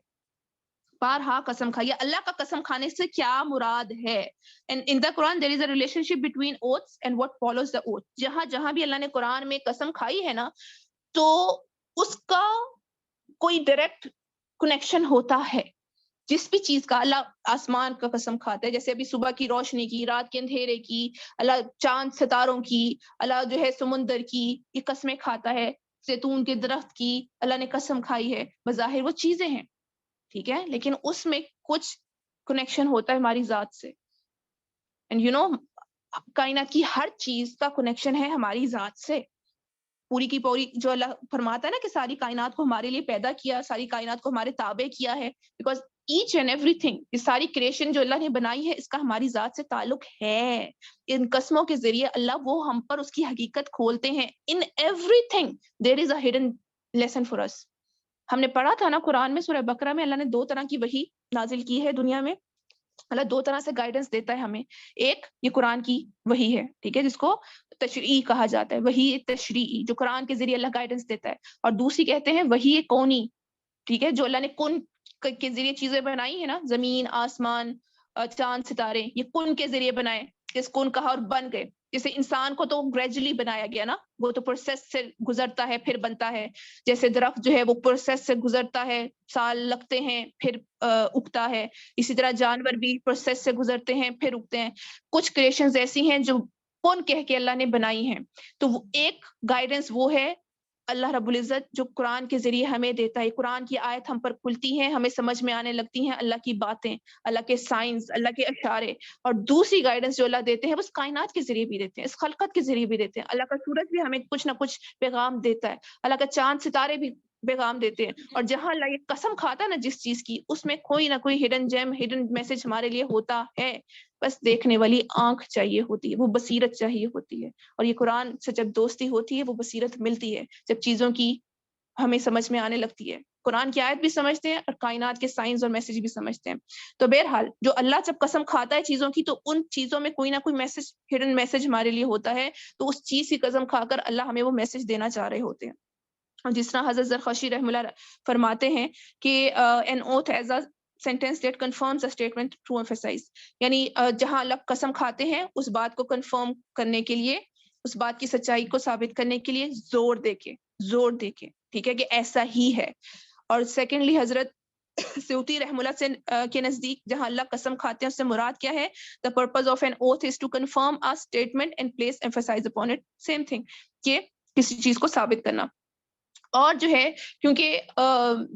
بارہا قسم کھائی ہے, اللہ کا قسم کھانے سے کیا مراد ہے؟ In the Quran there is a relationship between oaths and what follows the oath. جہاں بھی اللہ نے قرآن میں قسم کھائی ہے نا, تو اس کا کوئی ڈائریکٹ کنیکشن ہوتا ہے. جس بھی چیز کا, اللہ آسمان کا قسم کھاتا ہے, جیسے ابھی صبح کی روشنی کی, رات کے اندھیرے کی, اللہ چاند ستاروں کی, اللہ جو ہے سمندر کی, یہ قسمیں کھاتا ہے. زیتون کے درخت کی اللہ نے قسم کھائی ہے. بظاہر وہ چیزیں ہیں, ٹھیک ہے, لیکن اس میں کچھ کنیکشن ہوتا ہے ہماری ذات سے. اینڈ یو نو, کائنات کی ہر چیز کا کنیکشن ہے ہماری ذات سے. پوری کی پوری جو اللہ فرماتا ہے نا کہ ساری کائنات کو ہمارے لیے پیدا کیا, ساری کائنات کو ہمارے تابع کیا ہے, بیکاز ایچ اینڈ ایوری تھنگ, یہ ساری کریشن جو اللہ نے بنائی ہے اس کا ہماری ذات سے تعلق ہے. ان قسموں کے ذریعے اللہ وہ ہم پر اس کی حقیقت کھولتے ہیں. In everything there is a hidden lesson for us. ہم نے پڑھا تھا نا قرآن میں سورہ بقرہ میں, اللہ نے 2 طرح کی وحی نازل کی ہے دنیا میں. اللہ 2 طرح سے گائیڈنس دیتا ہے ہمیں. ایک یہ قرآن کی وحی ہے, ٹھیک ہے, جس کو تشریعی کہا جاتا ہے, وحی تشریعی, جو قرآن کے ذریعے اللہ گائیڈنس دیتا ہے. اور دوسری کہتے ہیں وحی کونی, ٹھیک ہے, جو اللہ نے کن کے ذریعے چیزیں بنائی ہیں نا, زمین, آسمان, چاند, ستارے, یہ کن کے ذریعے بنائے, جس کن کہا اور بن گئے. جیسے انسان کو تو گریجولی بنایا گیا نا, وہ تو پروسیس سے گزرتا ہے پھر بنتا ہے. جیسے درخت جو ہے وہ پروسیس سے گزرتا ہے, سال لگتے ہیں پھر اگتا ہے. اسی طرح جانور بھی پروسیس سے گزرتے ہیں پھر اگتے ہیں. کچھ کریشنز ایسی ہیں جو کون کہہ کے اللہ نے بنائی ہیں. تو وہ ایک گائیڈنس وہ ہے اللہ رب العزت جو قرآن کے ذریعے ہمیں دیتا ہے. قرآن کی آیت ہم پر کھلتی ہیں, ہمیں سمجھ میں آنے لگتی ہیں اللہ کی باتیں, اللہ کے سائنس, اللہ کے اشارے. اور دوسری گائیڈنس جو اللہ دیتے ہیں وہ اس کائنات کے ذریعے بھی دیتے ہیں, اس خلقت کے ذریعے بھی دیتے ہیں. اللہ کا سورج بھی ہمیں کچھ نہ کچھ پیغام دیتا ہے, اللہ کا چاند ستارے بھی پیغام دیتے ہیں. اور جہاں اللہ یہ قسم کھاتا ہے نا جس چیز کی, اس میں کوئی نہ کوئی ہڈن جیم, ہڈن میسج ہمارے لیے ہوتا ہے. بس دیکھنے والی آنکھ چاہیے ہوتی ہے, وہ بصیرت چاہیے ہوتی ہے. اور یہ قرآن سے جب دوستی ہوتی ہے وہ بصیرت ملتی ہے, جب چیزوں کی ہمیں سمجھ میں آنے لگتی ہے. قرآن کی آیت بھی سمجھتے ہیں اور کائنات کے سائنس اور میسج بھی سمجھتے ہیں. تو بہرحال جو اللہ جب قسم کھاتا ہے چیزوں کی, تو ان چیزوں میں کوئی نہ کوئی میسج, ہڈن میسج ہمارے لیے ہوتا ہے. تو اس چیز کی قسم کھا کر اللہ ہمیں وہ میسج دینا چاہ رہے ہوتے ہیں. اور جس طرح حضرت زرخشی رحمہ اللہ فرماتے ہیں کہ an oath has a sentence that confirms a statement to emphasize. یعنی جہاں اللہ قسم کھاتے ہیں اس بات کو کنفرم کرنے کے لیے, اس بات کی سچائی کو ثابت کرنے کے لیے زور دے کے, ٹھیک ہے, کہ ایسا ہی ہے. اور سیکنڈلی حضرت سیوطی رحم اللہ سے کے نزدیک جہاں اللہ قسم کھاتے ہیں اس سے مراد کیا ہے؟ the purpose of an oath is to confirm a statement and place emphasize upon it. same thing, کہ کسی چیز کو ثابت کرنا. اور جو ہے کیونکہ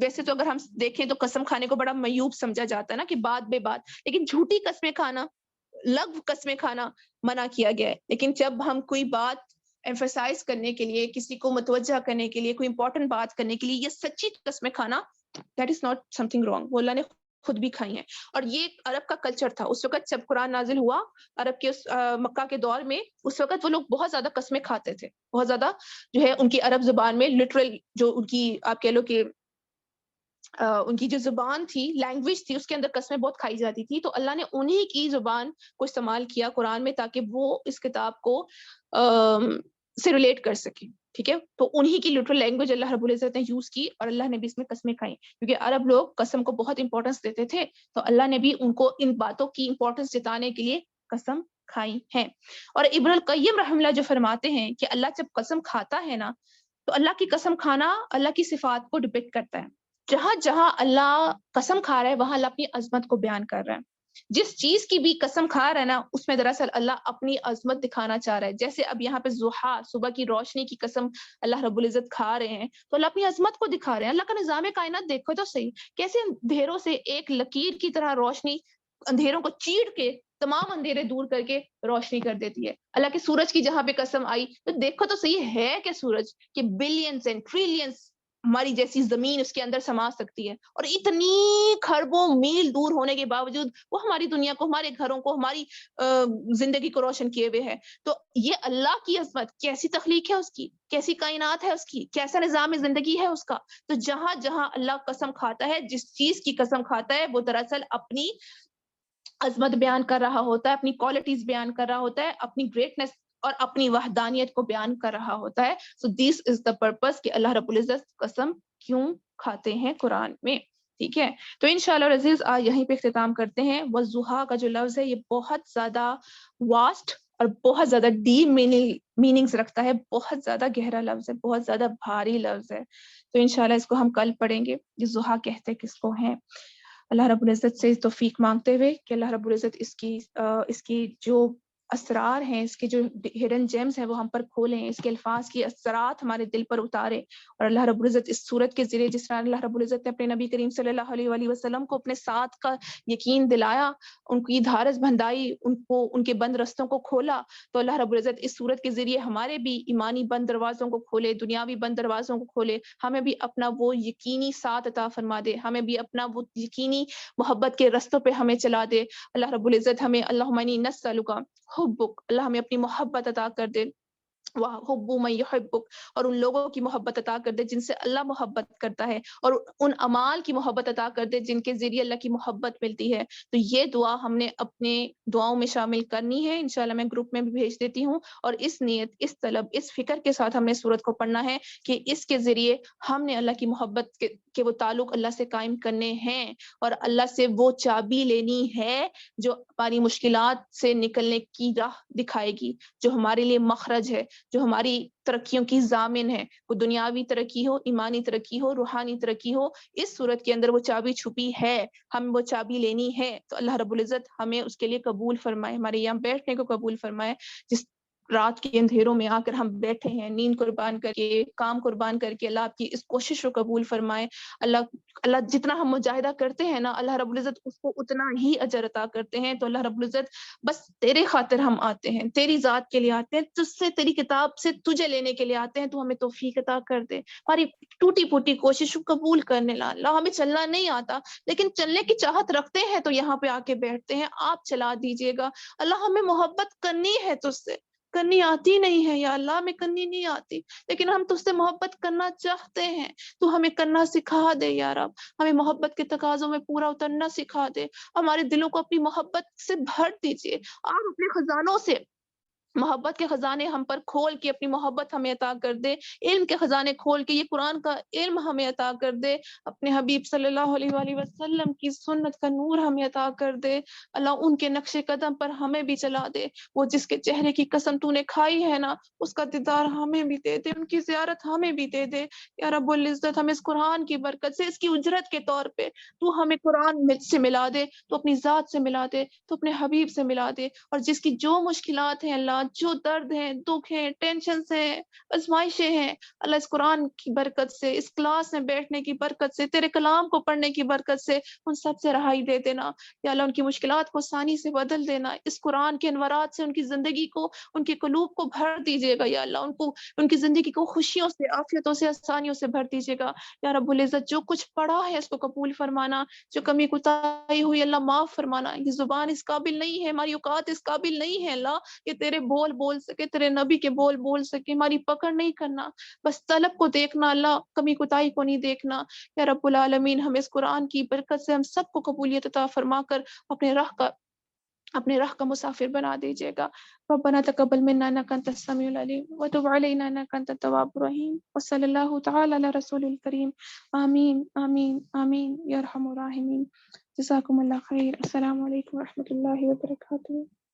ویسے تو اگر ہم دیکھیں تو قسم کھانے کو بڑا معیوب سمجھا جاتا ہے نا, کہ بات بے بات, لیکن جھوٹی قسمیں کھانا, لغو قسمیں کھانا منع کیا گیا ہے. لیکن جب ہم کوئی بات ایمفسائز کرنے کے لیے, کسی کو متوجہ کرنے کے لیے, کوئی امپورٹنٹ بات کرنے کے لیے یہ سچی قسمیں کھانا, that is not some thing wrong. وہ اللہ نے خود بھی کھائی ہیں. اور یہ عرب کا کلچر تھا اس وقت جب قرآن نازل ہوا, عرب کے مکہ کے دور میں, اس وقت وہ لوگ بہت زیادہ قسمیں کھاتے تھے, بہت زیادہ جو ہے ان کی عرب زبان میں لٹرل جو ان کی آپ کہہ لو کہ ان کی جو زبان تھی, لینگویج تھی, اس کے اندر قسمیں بہت کھائی جاتی تھی. تو اللہ نے انہی کی زبان کو استعمال کیا قرآن میں تاکہ وہ اس کتاب کو سے ریلیٹ کر سکے, ٹھیک ہے. تو انہی کی لٹرل لینگویج اللہ رب العزت نے یوز کی, اور اللہ نے بھی اس میں قسمیں کھائیں, کیونکہ عرب لوگ قسم کو بہت امپورٹنس دیتے تھے. تو اللہ نے بھی ان کو ان باتوں کی امپورٹنس جتانے کے لیے قسم کھائی ہیں. اور ابن القیم رحم اللہ جو فرماتے ہیں کہ اللہ جب قسم کھاتا ہے نا, تو اللہ کی قسم کھانا اللہ کی صفات کو ڈپکٹ کرتا ہے. جہاں جہاں اللہ قسم کھا رہا ہے وہاں اللہ اپنی عظمت کو بیان کر رہا ہے. جس چیز کی بھی قسم کھا رہا ہے نا, اس میں دراصل اللہ اپنی عظمت دکھانا چاہ رہا ہے. جیسے اب یہاں پہ ضحیٰ, صبح کی روشنی کی قسم اللہ رب العزت کھا رہے ہیں, تو اللہ اپنی عظمت کو دکھا رہے ہیں. اللہ کا نظام کائنات دیکھو تو صحیح, کیسے اندھیروں سے ایک لکیر کی طرح روشنی اندھیروں کو چیڑ کے تمام اندھیرے دور کر کے روشنی کر دیتی ہے. اللہ کے سورج کی جہاں پہ قسم آئی تو دیکھو تو صحیح ہے کہ سورج کہ بلینز اینڈ ٹریلینز ہماری جیسی زمین اس کے اندر سما سکتی ہے, اور اتنی کھربوں میل دور ہونے کے باوجود وہ ہماری دنیا کو, ہمارے گھروں کو, ہماری زندگی کو روشن کیے ہوئے ہے. تو یہ اللہ کی عظمت, کیسی تخلیق ہے اس کی, کیسی کائنات ہے اس کی, کیسا نظام زندگی ہے اس کا. تو جہاں جہاں اللہ قسم کھاتا ہے, جس چیز کی قسم کھاتا ہے, وہ دراصل اپنی عظمت بیان کر رہا ہوتا ہے, اپنی کوالٹیز بیان کر رہا ہوتا ہے, اپنی گریٹنس اور اپنی وحدانیت کو بیان کر رہا ہوتا ہے. سو دس از دا پرپس کہ اللہ رب العزت قسم کیوں کھاتے ہیں قرآن میں, ٹھیک ہے. تو انشاءاللہ عزیز آج یہیں پہ اختتام کرتے ہیں. والضحیٰ کا جو لفظ ہے یہ بہت زیادہ واسٹ اور بہت زیادہ ڈیپ میننگز رکھتا ہے, بہت زیادہ گہرا لفظ ہے, بہت زیادہ بھاری لفظ ہے. تو انشاءاللہ اس کو ہم کل پڑھیں گے. یہ ضحیٰ کہتے کس کو ہیں, اللہ رب العزت سے توفیق مانگتے ہوئے کہ اللہ رب العزت اس کی جو اسرار ہیں, اس کے جو ہڈن جیمز ہیں وہ ہم پر کھولیں, اس کے الفاظ کی اثرات ہمارے دل پر اتارے. اور اللہ رب العزت اس صورت کے ذریعے جس طرح اللہ رب العزت نے اپنے نبی کریم صلی اللہ علیہ وآلہ وسلم کو اپنے ساتھ کا یقین دلایا, ان کی دھارس بندائی, ان کے بند رستوں کو کھولا, تو اللہ رب العزت اس صورت کے ذریعے ہمارے بھی ایمانی بند دروازوں کو کھولے, دنیاوی بند دروازوں کو کھولے. ہمیں بھی اپنا وہ یقینی ساتھ عطا فرما دے, ہمیں بھی اپنا وہ یقینی محبت کے رستوں پہ ہمیں چلا دے. اللہ رب العزت ہمیں اللہم انی نسألک حبک, اللہ ہمیں اپنی محبت عطا کر دے, وحب من یحبک, اور ان لوگوں کی محبت عطا کر دے جن سے اللہ محبت کرتا ہے, اور ان اعمال کی محبت عطا کر دے جن کے ذریعے اللہ کی محبت ملتی ہے. تو یہ دعا ہم نے اپنے دعاؤں میں شامل کرنی ہے. انشاءاللہ میں گروپ میں بھی بھیج دیتی ہوں, اور اس نیت, اس طلب, اس فکر کے ساتھ ہم نے سورت کو پڑھنا ہے کہ اس کے ذریعے ہم نے اللہ کی محبت کے وہ تعلق اللہ سے قائم کرنے ہیں, اور اللہ سے وہ چابی لینی ہے جو ہماری مشکلات سے نکلنے کی راہ دکھائے گی, جو ہمارے لیے مخرج ہے, جو ہماری ترقیوں کی ضامن ہے. وہ دنیاوی ترقی ہو, ایمانی ترقی ہو, روحانی ترقی ہو, اس صورت کے اندر وہ چابی چھپی ہے, ہم وہ چابی لینی ہے. تو اللہ رب العزت ہمیں اس کے لیے قبول فرمائے, ہمارے یہاں بیٹھنے کو قبول فرمائے. جس رات کے اندھیروں میں آ کر ہم بیٹھے ہیں, نیند قربان کر کے, کام قربان کر کے, اللہ آپ کی اس کوشش کو قبول فرمائے. اللہ جتنا ہم مجاہدہ کرتے ہیں نا, اللہ رب العزت اس کو اتنا ہی اجر عطا کرتے ہیں. تو اللہ رب العزت بس تیرے خاطر ہم آتے ہیں, تیری ذات کے لیے آتے ہیں, تجھ سے, تیری کتاب سے تجھے لینے کے لیے آتے ہیں. تو ہمیں توفیق عطا کر دے, ہماری ٹوٹی پھوٹی کوشش قبول کرنے لا. اللہ ہمیں چلنا نہیں آتا لیکن چلنے کی چاہت رکھتے ہیں, تو یہاں پہ آ کے بیٹھتے ہیں, آپ چلا دیجئے گا. اللہ ہمیں محبت کرنی ہے تجھ سے, کرنی آتی نہیں ہے یا اللہ, ہمیں کرنی نہیں آتی, لیکن ہم تجھ سے محبت کرنا چاہتے ہیں. تو ہمیں کرنا سکھا دے یا رب, ہمیں محبت کے تقاضوں میں پورا اترنا سکھا دے. ہمارے دلوں کو اپنی محبت سے بھر دیجئے, آپ اپنے خزانوں سے محبت کے خزانے ہم پر کھول کے اپنی محبت ہمیں عطا کر دے، علم کے خزانے کھول کے یہ قرآن کا علم ہمیں عطا کر دے، اپنے حبیب صلی اللہ علیہ وآلہ وسلم کی سنت کا نور ہمیں عطا کر دے، اللہ ان کے نقش قدم پر ہمیں بھی چلا دے، وہ جس کے چہرے کی قسم تو نے کھائی ہے نا اس کا دیدار ہمیں بھی دے دے، ان کی زیارت ہمیں بھی دے دے یا رب العزت، ہمیں اس قرآن کی برکت سے، اس کی اجرت کے طور پہ تو ہمیں قرآن سے ملا دے، تو اپنی ذات سے ملا دے، تو اپنے حبیب سے ملا دے، اور جس کی جو مشکلات ہیں اللہ، جو درد ہیں، دکھ ہیں، ٹینشنز ہیں، آزمائشیں ہیں، اللہ اس قرآن کی برکت سے، اس کلاس میں بیٹھنے کی برکت سے، تیرے کلام کو پڑھنے کی برکت سے ان سب سے رہائی دے دینا یا اللہ، ان کی مشکلات کو آسانی سے بدل دینا، اس قرآن کے انوارات سے ان کی زندگی کو، ان کے قلوب کو بھر دیجیے گا یا اللہ، ان کی زندگی کو خوشیوں سے، عافیتوں سے، آسانیوں سے بھر دیجیے گا یا رب العزت، جو کچھ پڑھا ہے اس کو قبول فرمانا، جو کمی کوتاہی ہوئی اللہ معاف فرمانا، یہ زبان اس قابل نہیں ہے، ہماری اوقات اس قابل نہیں ہے اللہ کہ تیرے بول بول سکے، تیرے نبی کے بول بول سکے، ہماری پکڑ نہیں کرنا، بس طلب کو دیکھنا اللہ، کمی کوتاہی کو نہیں دیکھنا یا رب العالمین، ہمیں اس قرآن کی برکت سے ہم سب کو قبولیت عطا فرما کر اپنے راہ کا مسافر بنا دیجیے گا۔ ربنا تقبل منا انک انت السمیع العلیم وتب علینا انک انت التواب الرحیم وصلی اللہ تعالی علی رسول الکریم، آمین آمین آمین یا ارحم الراحمین۔ جزاکم اللہ خیر، السلام علیکم ورحمۃ اللہ وبرکاتہ۔